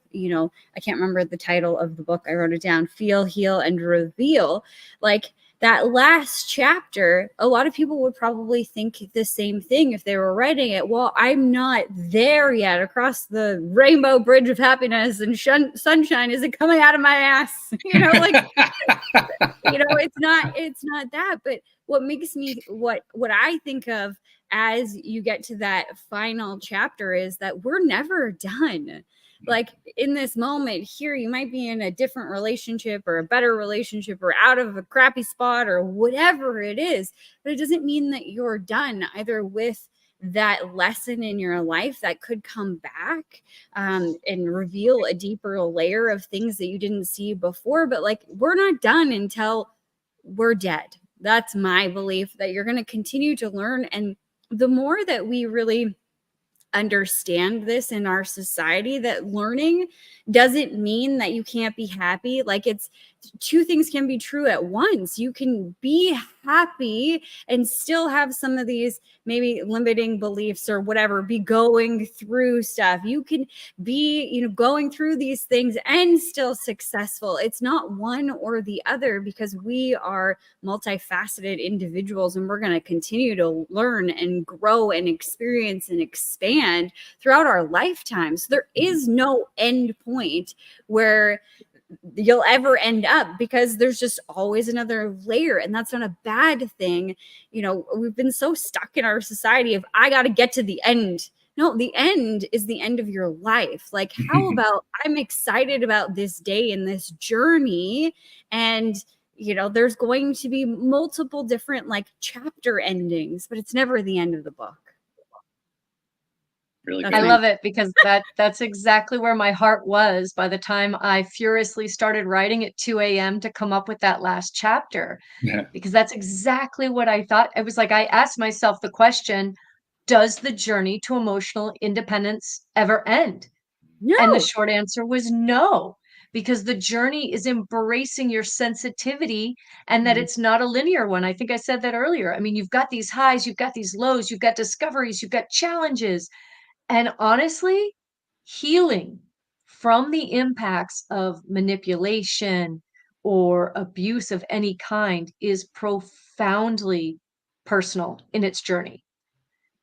I can't remember the title of the book. I wrote it down, Feel, Heal, and Reveal. Like, that last chapter, a lot of people would probably think the same thing if they were writing it. Well, I'm not there yet. Across the rainbow bridge of happiness and sunshine isn't coming out of my ass. It's not that. But what makes me, what I think of as you get to that final chapter is that we're never done. Like, in this moment here, you might be in a different relationship or a better relationship or out of a crappy spot or whatever it is, but it doesn't mean that you're done either with that lesson in your life that could come back and reveal a deeper layer of things that you didn't see before. But like, we're not done until we're dead. That's my belief, that you're going to continue to learn. And the more that we really understand this in our society, that learning doesn't mean that you can't be happy. Like, it's two things can be true at once. You can be happy and still have some of these maybe limiting beliefs or whatever, be going through stuff. You can be, going through these things and still successful. It's not one or the other, because we are multifaceted individuals, and we're going to continue to learn and grow and experience and expand throughout our lifetime. So there is no end point where you'll ever end up, because there's just always another layer, and that's not a bad thing. We've been so stuck in our society of, I got to get to the end. No, the end is the end of your life. Like, how about I'm excited about this day and this journey, and there's going to be multiple different like chapter endings, but it's never the end of the book. Really I love it, because that's exactly where my heart was by the time I furiously started writing at 2 a.m. to come up with that last chapter. Yeah. Because that's exactly what I thought. It was like, I asked myself the question, does the journey to emotional independence ever end? No. And the short answer was no, because the journey is embracing your sensitivity, and that it's not a linear one. I think I said that earlier. I mean, you've got these highs, you've got these lows, you've got discoveries, you've got challenges. And honestly, healing from the impacts of manipulation or abuse of any kind is profoundly personal in its journey.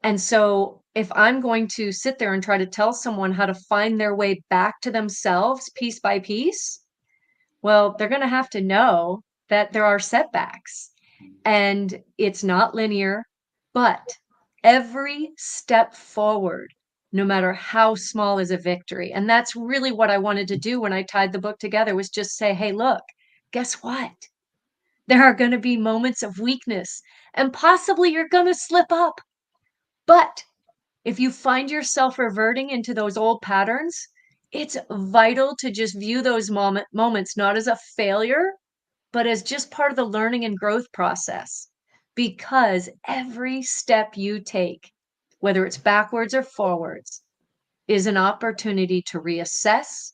And so, if I'm going to sit there and try to tell someone how to find their way back to themselves piece by piece, well, they're going to have to know that there are setbacks and it's not linear, but every step forward, no matter how small, is a victory. And that's really what I wanted to do when I tied the book together, was just say, hey, look, guess what? There are going to be moments of weakness, and possibly you're going to slip up. But if you find yourself reverting into those old patterns, it's vital to just view those moments not as a failure, but as just part of the learning and growth process. Because every step you take, whether it's backwards or forwards, is an opportunity to reassess,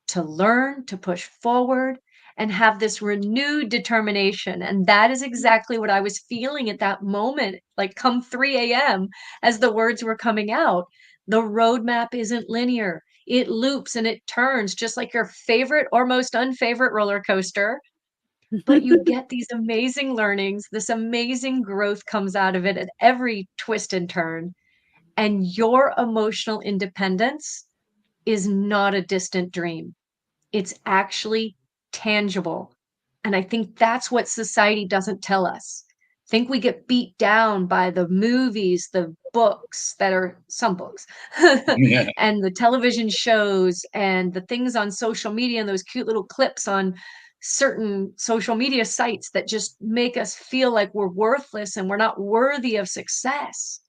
to learn, to push forward, and have this renewed determination. And that is exactly what I was feeling at that moment, like come 3 a.m., as the words were coming out. The roadmap isn't linear. It loops and it turns, just like your favorite or most unfavorite roller coaster. But you get these amazing learnings, this amazing growth comes out of it at every twist and turn. And your emotional independence is not a distant dream. It's actually tangible. And I think that's what society doesn't tell us. I think we get beat down by the movies, the books that are some books, Yeah. and the television shows, and the things on social media, and those cute little clips on certain social media sites that just make us feel like we're worthless and we're not worthy of success.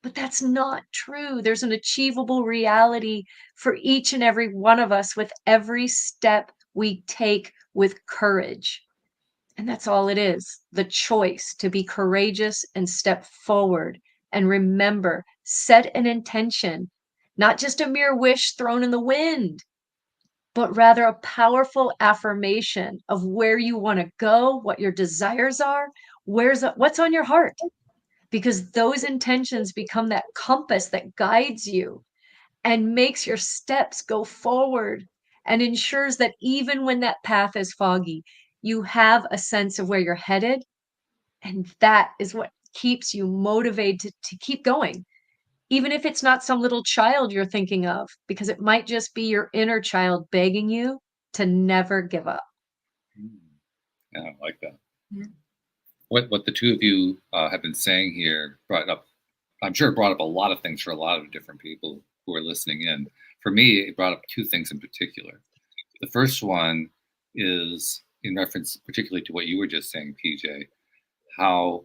But that's not true. There's an achievable reality for each and every one of us with every step we take with courage. And that's all it is, the choice to be courageous and step forward. And remember, set an intention, not just a mere wish thrown in the wind, but rather a powerful affirmation of where you want to go, what your desires are, what's on your heart, because those intentions become that compass that guides you and makes your steps go forward, and ensures that even when that path is foggy, you have a sense of where you're headed. And that is what keeps you motivated to keep going, even if it's not some little child you're thinking of, because it might just be your inner child begging you to never give up. Yeah, I like that. Yeah. What the two of you have been saying here brought up, I'm sure it brought up a lot of things for a lot of different people who are listening in. For me, it brought up two things in particular. The first one is in reference particularly to what you were just saying, PJ, how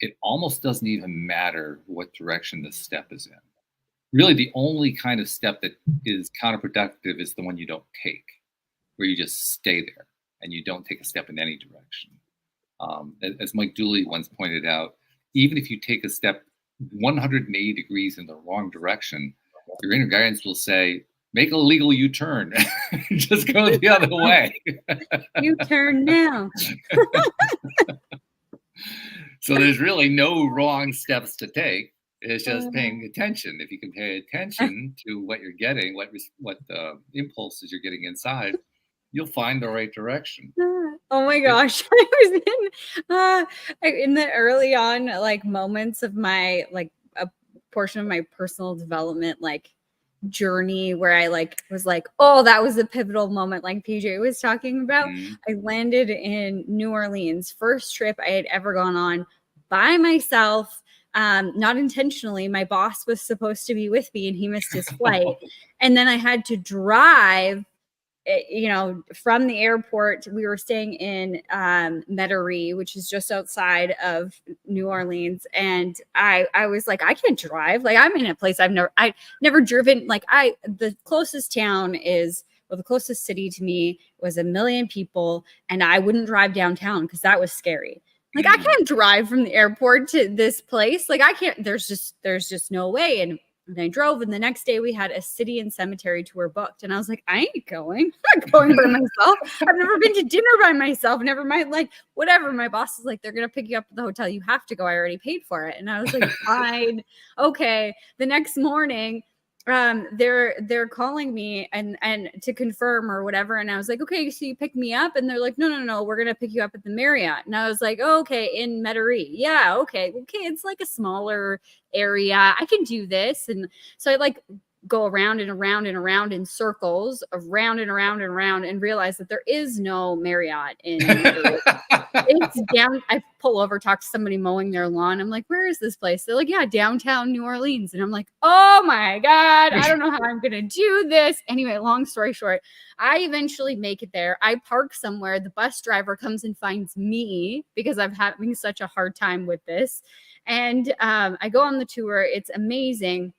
it almost doesn't even matter what direction the step is in. Really, the only kind of step that is counterproductive is the one you don't take, where you just stay there and you don't take a step in any direction. As Mike Dooley once pointed out, even if you take a step 180 degrees in the wrong direction, your inner guidance will say, make a legal U-turn. Just go the other way. You turn now. So there's really no wrong steps to take. It's just paying attention. If you can pay attention to what you're getting, what impulses you're getting inside, you'll find the right direction. Oh my gosh. I was in the early on like moments of my like a portion of my personal development like journey where I like was like, oh, that was a pivotal moment like PJ was talking about. I landed in New Orleans, first trip I had ever gone on by myself. Not intentionally. My boss was supposed to be with me and he missed his flight. And then I had to drive, from the airport. We were staying in Metairie, which is just outside of New Orleans. And I was like, I can't drive. Like I'm in a place I've never driven. Like the closest town is, well, the closest city to me was 1 million people. And I wouldn't drive downtown because that was scary. Like I can't drive from the airport to this place. Like I can't, there's just no way. And I drove, and the next day we had a city and cemetery tour booked. And I was like, I ain't going. I'm not going by myself. I've never been to dinner by myself. Never mind, like, whatever. My boss is like, they're going to pick you up at the hotel. You have to go. I already paid for it. And I was like, fine. Okay. The next morning, they're calling me and to confirm or whatever. And I was like, okay, so you pick me up? And they're like, no, we're going to pick you up at the Marriott. And I was like, oh, okay, in Metairie. Yeah. Okay. It's like a smaller area. I can do this. And so I like go around and around and around in circles, around and around and around, and realize that there is no Marriott in Metairie. It's down. I pull over, talk to somebody mowing their lawn. I'm like, where is this place? They're like, yeah, downtown New Orleans. And I'm like, oh my God, I don't know how I'm going to do this. Anyway, long story short, I eventually make it there. I park somewhere. The bus driver comes and finds me because I'm having such a hard time with this. And I go on the tour. It's amazing.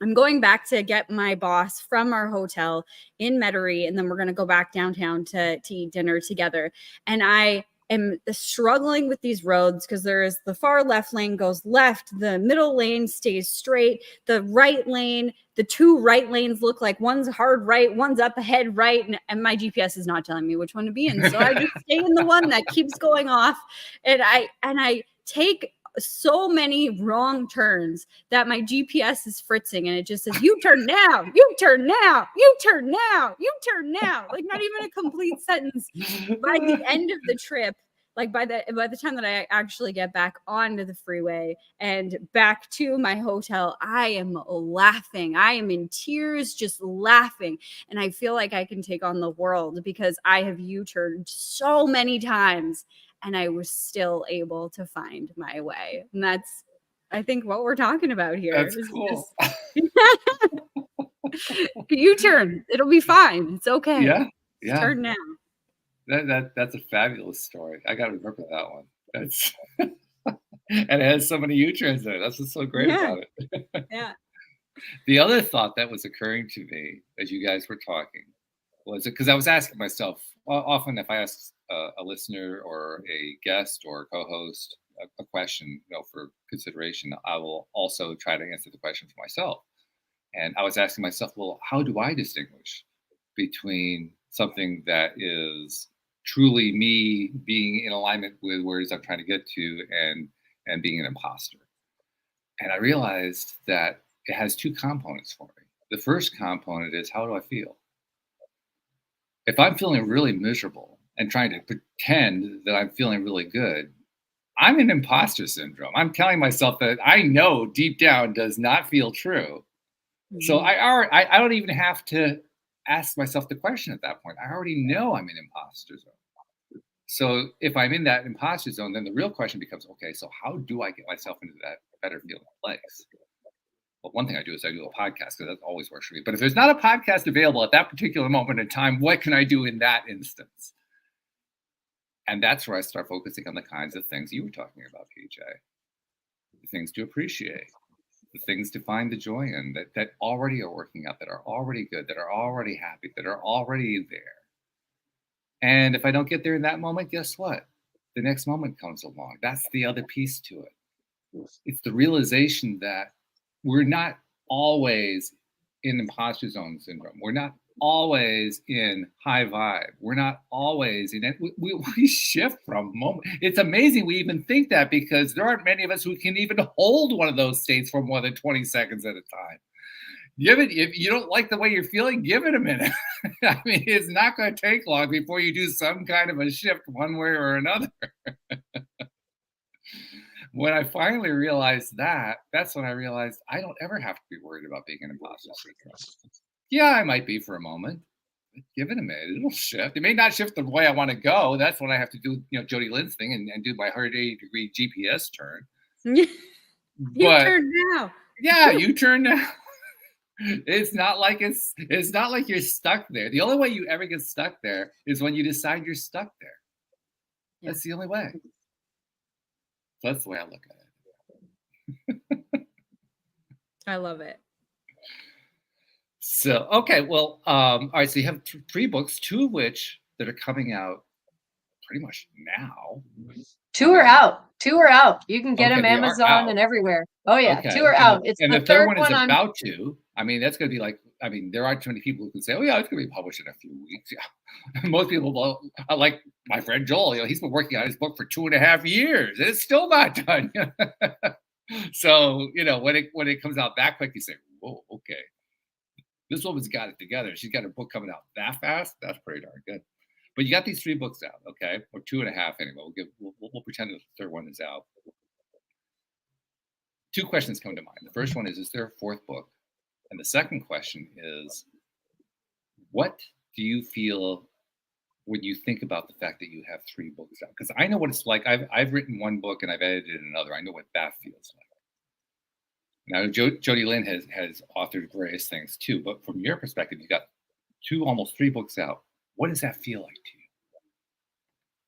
I'm going back to get my boss from our hotel in Metairie, and then we're going to go back downtown to eat dinner together. And I am struggling with these roads because there's the far left lane goes left, the middle lane stays straight, the right lane, the two right lanes look like one's hard right, one's up ahead right, and my GPS is not telling me which one to be in. So I just stay in the one that keeps going off, and I take so many wrong turns that my GPS is fritzing, and it just says, you turn now, you turn now, you turn now, you turn now. Like not even a complete sentence. By the end of the trip, like by the time that I actually get back onto the freeway and back to my hotel, I am laughing. I am in tears, just laughing. And I feel like I can take on the world because I have U-turned so many times. And I was still able to find my way. And that's, I think, what we're talking about here. That's cool. You turn. It'll be fine. It's okay. Yeah. Turn now. That's a fabulous story. I got to remember that one. That's and it has so many U-turns there. That's what's so great about it. Yeah. The other thought that was occurring to me as you guys were talking was because I was asking myself, often if I ask a listener or a guest or a co-host a question, for consideration, I will also try to answer the question for myself. And I was asking myself, well, how do I distinguish between something that is truly me being in alignment with where it is I'm trying to get to and being an imposter? And I realized that it has two components for me. The first component is, how do I feel? If I'm feeling really miserable and trying to pretend that I'm feeling really good, I'm in imposter syndrome. I'm telling myself that I know deep down does not feel true. Mm-hmm. So I don't even have to ask myself the question at that point. I already know I'm in imposter zone. So if I'm in that imposter zone, then the real question becomes, okay, so how do I get myself into that better feeling place? Well, one thing I do is I do a podcast because that always works for me. But if there's not a podcast available at that particular moment in time, what can I do in that instance? And that's where I start focusing on the kinds of things you were talking about, PJ. The things to appreciate, the things to find the joy in that already are working out, that are already good, that are already happy, that are already there. And if I don't get there in that moment, guess what? The next moment comes along. That's the other piece to it. it's the realization that we're not always in imposter zone syndrome. We're not always in high vibe. We're not always in it. We shift from moment. It's amazing we even think that, because there aren't many of us who can even hold one of those states for more than 20 seconds at a time. Give it, if you don't like the way you're feeling, give it a minute. I mean, it's not going to take long before you do some kind of a shift one way or another. When I finally realized that, that's when I realized I don't ever have to be worried about being an imposter syndrome. Yeah, I might be for a moment. But give it a minute. It'll shift. It may not shift the way I want to go. That's when I have to do, Jody Lynn's thing and do my 180-degree GPS turn. You But turn now. yeah, you turn now. It's not like you're stuck there. The only way you ever get stuck there is when you decide you're stuck there. Yeah. That's the only way. So that's the way I look at it. I love it. So, okay, well, all right, so you have three books, two of which that are coming out pretty much now. Two are out. You can get them they are Amazon out. and everywhere. Oh yeah, Okay. two are out. It's And the the third one is one I'm about to. I mean, that's going to be like, I mean, there aren't too many people who can say, oh yeah, it's going to be published in a few weeks. Yeah. Most people, like my friend Joel, he's been working on his book for 2.5 years and it's still not done. So, when it comes out that quick, you say, whoa, okay. This woman's got it together. She's got a book coming out that fast. That's pretty darn good. But you got these 3 books out, okay, or 2.5 anyway. We'll pretend that the third one is out. 2 questions come to mind. The first one is there a 4th book? And the second question is, what do you feel when you think about the fact that you have 3 books out? Because I know what it's like. I've written 1 book and I've edited another. I know what that feels like. Now, Jody Lynn has authored various things too, but from your perspective, you got 2, almost 3 books out. What does that feel like to you?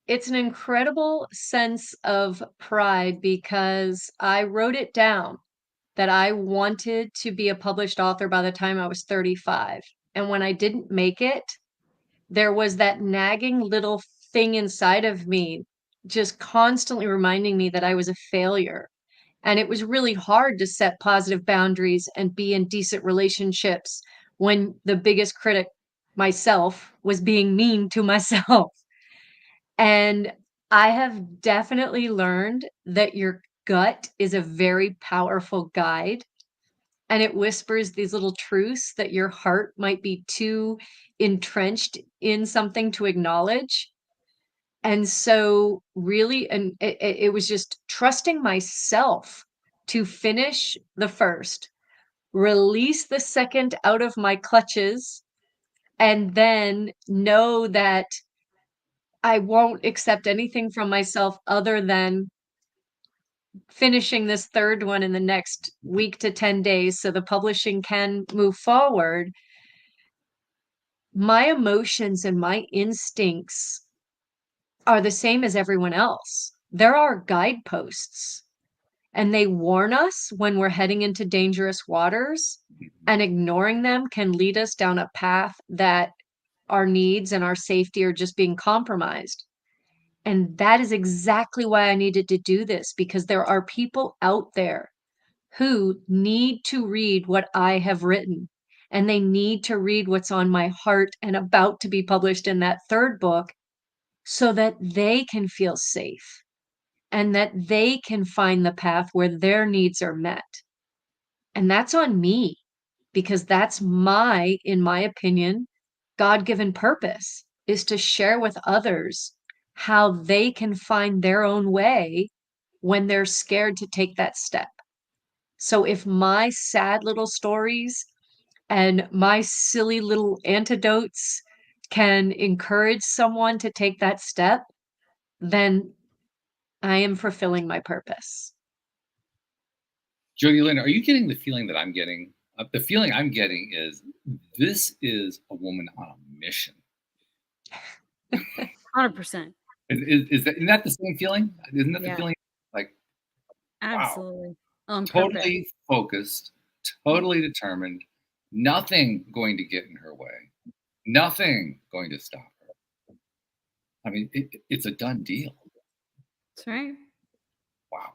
It's an incredible sense of pride because I wrote it down that I wanted to be a published author by the time I was 35. And when I didn't make it, there was that nagging little thing inside of me just constantly reminding me that I was a failure. And it was really hard to set positive boundaries and be in decent relationships when the biggest critic, myself, was being mean to myself. And I have definitely learned that your gut is a very powerful guide, and it whispers these little truths that your heart might be too entrenched in something to acknowledge. And so really, and it was just trusting myself to finish the first, release the second out of my clutches, and then know that I won't accept anything from myself other than finishing this third one in the next week to 10 days so the publishing can move forward. My emotions and my instincts are the same as everyone else. There are guideposts, and they warn us when we're heading into dangerous waters, and ignoring them can lead us down a path that our needs and our safety are just being compromised. And that is exactly why I needed to do this, because there are people out there who need to read what I have written, and they need to read what's on my heart and about to be published in that third book so that they can feel safe and that they can find the path where their needs are met. And that's on me, because that's in my opinion, God-given purpose, is to share with others how they can find their own way when they're scared to take that step. So if my sad little stories and my silly little antidotes can encourage someone to take that step, then I am fulfilling my purpose. Jody Lynn, are you getting the feeling that I'm getting? The feeling I'm getting is this is a woman on a mission. 100%. Isn't that the same feeling? Isn't that Yeah. the feeling? Like, Absolutely. On totally purpose. focused, totally determined, nothing going to get in her way, nothing going to stop her. I mean, it's a done deal. That's right. Wow.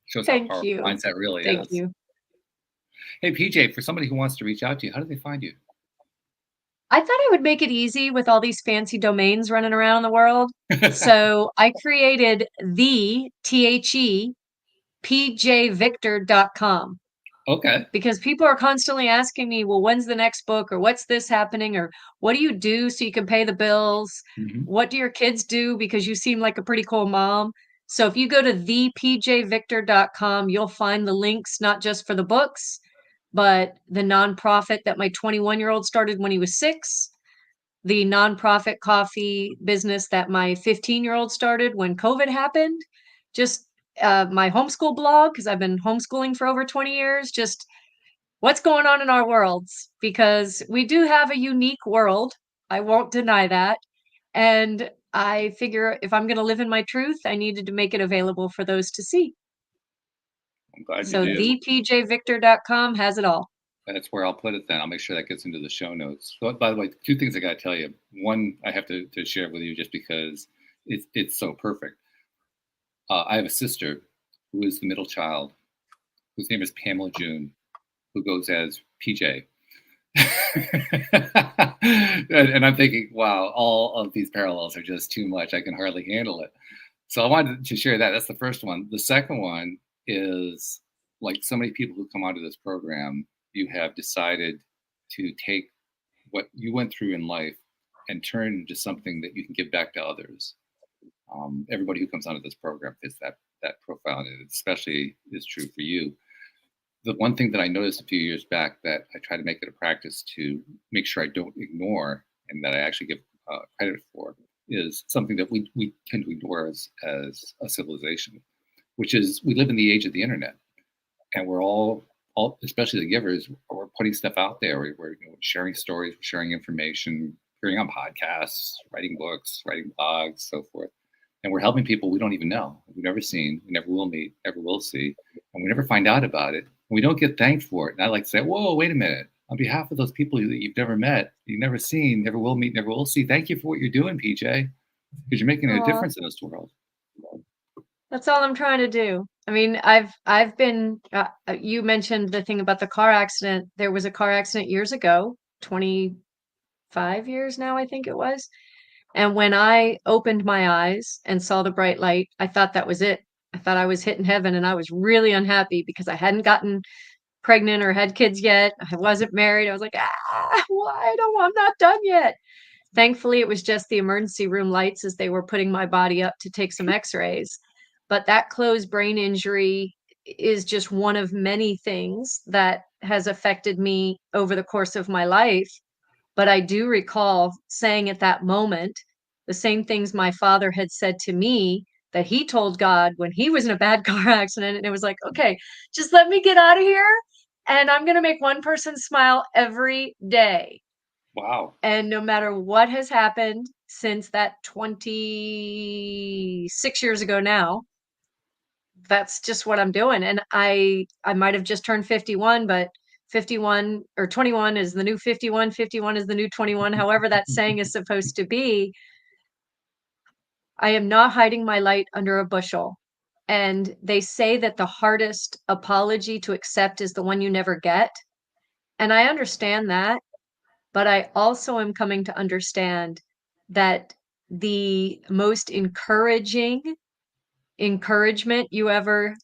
Shows how Thank powerful you. mindset really Thank is. you. Hey, PJ, for somebody who wants to reach out to you, how do they find you? I thought I would make it easy with all these fancy domains running around the world. So I created the THEPJVictor.com Okay. because people are constantly asking me, well, when's the next book or what's this happening or what do you do so you can pay the bills? Mhm. What do your kids do? Because you seem like a pretty cool mom. So if you go to thepjvictor.com, you'll find the links not just for the books, but the nonprofit that my 21-year-old started when he was 6, the nonprofit coffee business that my 15-year-old started when COVID happened, just my homeschool blog, because I've been homeschooling for over 20 years, just what's going on in our worlds, because we do have a unique world. I won't deny that. And I figure if I'm going to live in my truth, I needed to make it available for those to see. I'm glad you So do. thepjvictor.com has it all. That's where I'll put it then. I'll make sure that gets into the show notes. But by the way, 2 things I got to tell you. One, I have to share with you just because it's so perfect. I have a sister who is the middle child, whose name is Pamela June, who goes as PJ. And I'm thinking, wow, all of these parallels are just too much. I can hardly handle it. So I wanted to share that. That's the first one. The second one is, like so many people who come onto this program, you have decided to take what you went through in life and turn into something that you can give back to others. Everybody who comes onto this program fits that profile, and it especially is true for you. The one thing that I noticed a few years back that I try to make it a practice to make sure I don't ignore and that I actually give credit for is something that we tend to ignore as a civilization, which is we live in the age of the internet, and we're all especially the givers, we're putting stuff out there. We're sharing stories, we're sharing information, appearing on podcasts, writing books, writing blogs, so forth. And we're helping people we don't even know, we've never seen, we never will meet, never will see, and we never find out about it. And we don't get thanked for it. And I like to say, whoa, wait a minute. On behalf of those people that you've never met, you've never seen, never will meet, never will see, thank you for what you're doing, PJ, because you're making a Aw. difference in this world. That's all I'm trying to do. I mean, I've been you mentioned the thing about the car accident. There was a car accident years ago, 25 years now, I think it was. And when I opened my eyes and saw the bright light, I thought that was it. I thought I was hitting heaven and I was really unhappy because I hadn't gotten pregnant or had kids yet. I wasn't married. I was like, why don't I'm not done yet. Thankfully, it was just the emergency room lights as they were putting my body up to take some x-rays. But that closed brain injury is just one of many things that has affected me over the course of my life. But I do recall saying at that moment the same things my father had said to me that he told God when he was in a bad car accident. And it was like, okay, just let me get out of here. And I'm going to make one person smile every day. Wow. And no matter what has happened since that 26 years ago now, that's just what I'm doing. And I might have just turned 51, but 51 or 21 is the new 51, 51 is the new 21, however that saying is supposed to be. I am not hiding my light under a bushel. And they say that the hardest apology to accept is the one you never get. And I understand that. But I also am coming to understand that the most encouragement you ever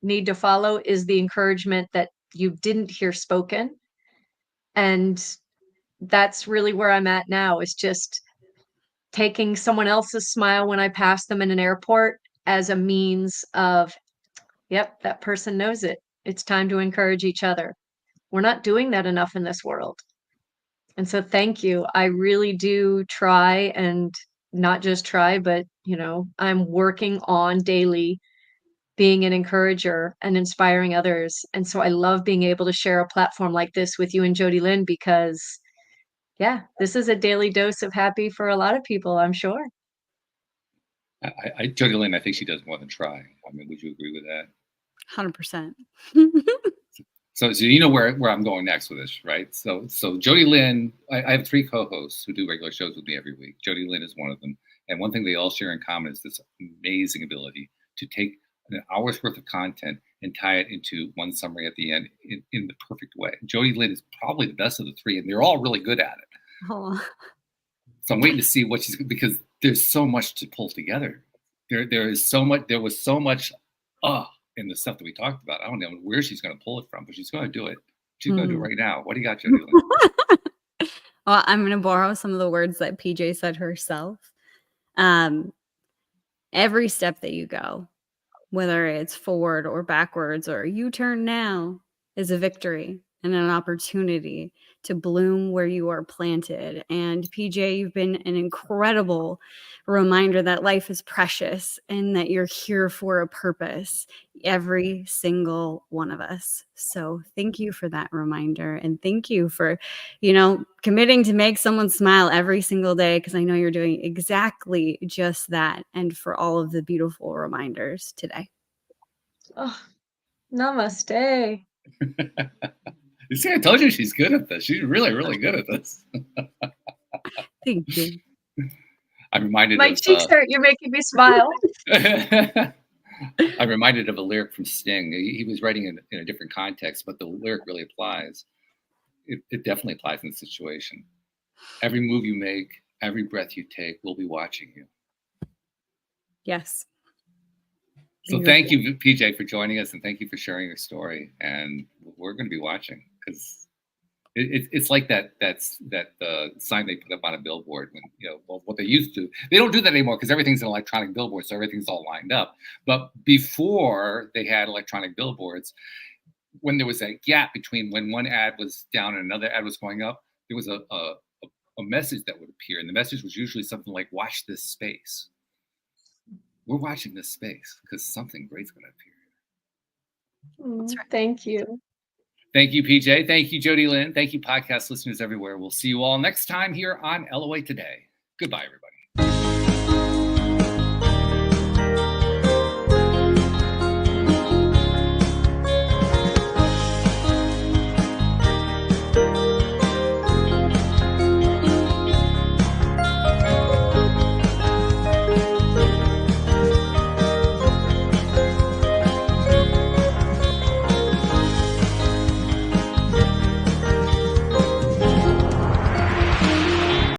need to follow is the encouragement that you didn't hear spoken. And that's really where I'm at now, is just taking someone else's smile when I pass them in an airport as a means of, yep, that person knows it. It's time to encourage each other. We're not doing that enough in this world. And so thank you. I really do try, and not just try, but I'm working on daily being an encourager and inspiring others. And so I love being able to share a platform like this with you and Jody Lynn because yeah, this is a daily dose of happy for a lot of people, I'm sure. Jody Lynn, I think she does more than try. I mean, would you agree with that? 100%. So you know where I'm going next with this, right? So Jody Lynn, I have 3 co-hosts who do regular shows with me every week. Jody Lynn is one of them. And one thing they all share in common is this amazing ability to take an hour's worth of content and tie it into one summary at the end in the perfect way. Jody Lynn is probably the best of the three, and they're all really good at it. Oh. So I'm waiting to see what she's, because there's so much to pull together. There was so much in the stuff that we talked about. I don't know where she's going to pull it from, but she's going to do it. She's going to do it right now. What do you got, Jody Lynn? Well, I'm going to borrow some of the words that PJ said herself. Every step that you go, whether it's forward or backwards or you turn now, is a victory and an opportunity to bloom where you are planted. And PJ, you've been an incredible reminder that life is precious and that you're here for a purpose, every single one of us. So thank you for that reminder. And thank you for, committing to make someone smile every single day, because I know you're doing exactly just that. And for all of the beautiful reminders today. Oh, namaste. You see, I told you she's good at this. She's really, really good at this. Thank you. I'm reminded My of cheeks hurt. You're making me smile. I'm reminded of a lyric from Sting. He was writing in a different context, but the lyric really applies. It definitely applies in the situation. Every move you make, every breath you take, we'll be watching you. Yes. So thank you, PJ, for joining us, and thank you for sharing your story. And we're going to be watching, because it's like that sign they put up on a billboard when, what they used to. They don't do that anymore because everything's an electronic billboard, so everything's all lined up. But before they had electronic billboards, when there was a gap between when one ad was down and another ad was going up, there was a message that would appear, and the message was usually something like, "Watch this space." We're watching this space because something great's going to appear. That's right. Thank you. Thank you, PJ. Thank you, Jody Lynn. Thank you, podcast listeners everywhere. We'll see you all next time here on LOA Today. Goodbye, everybody.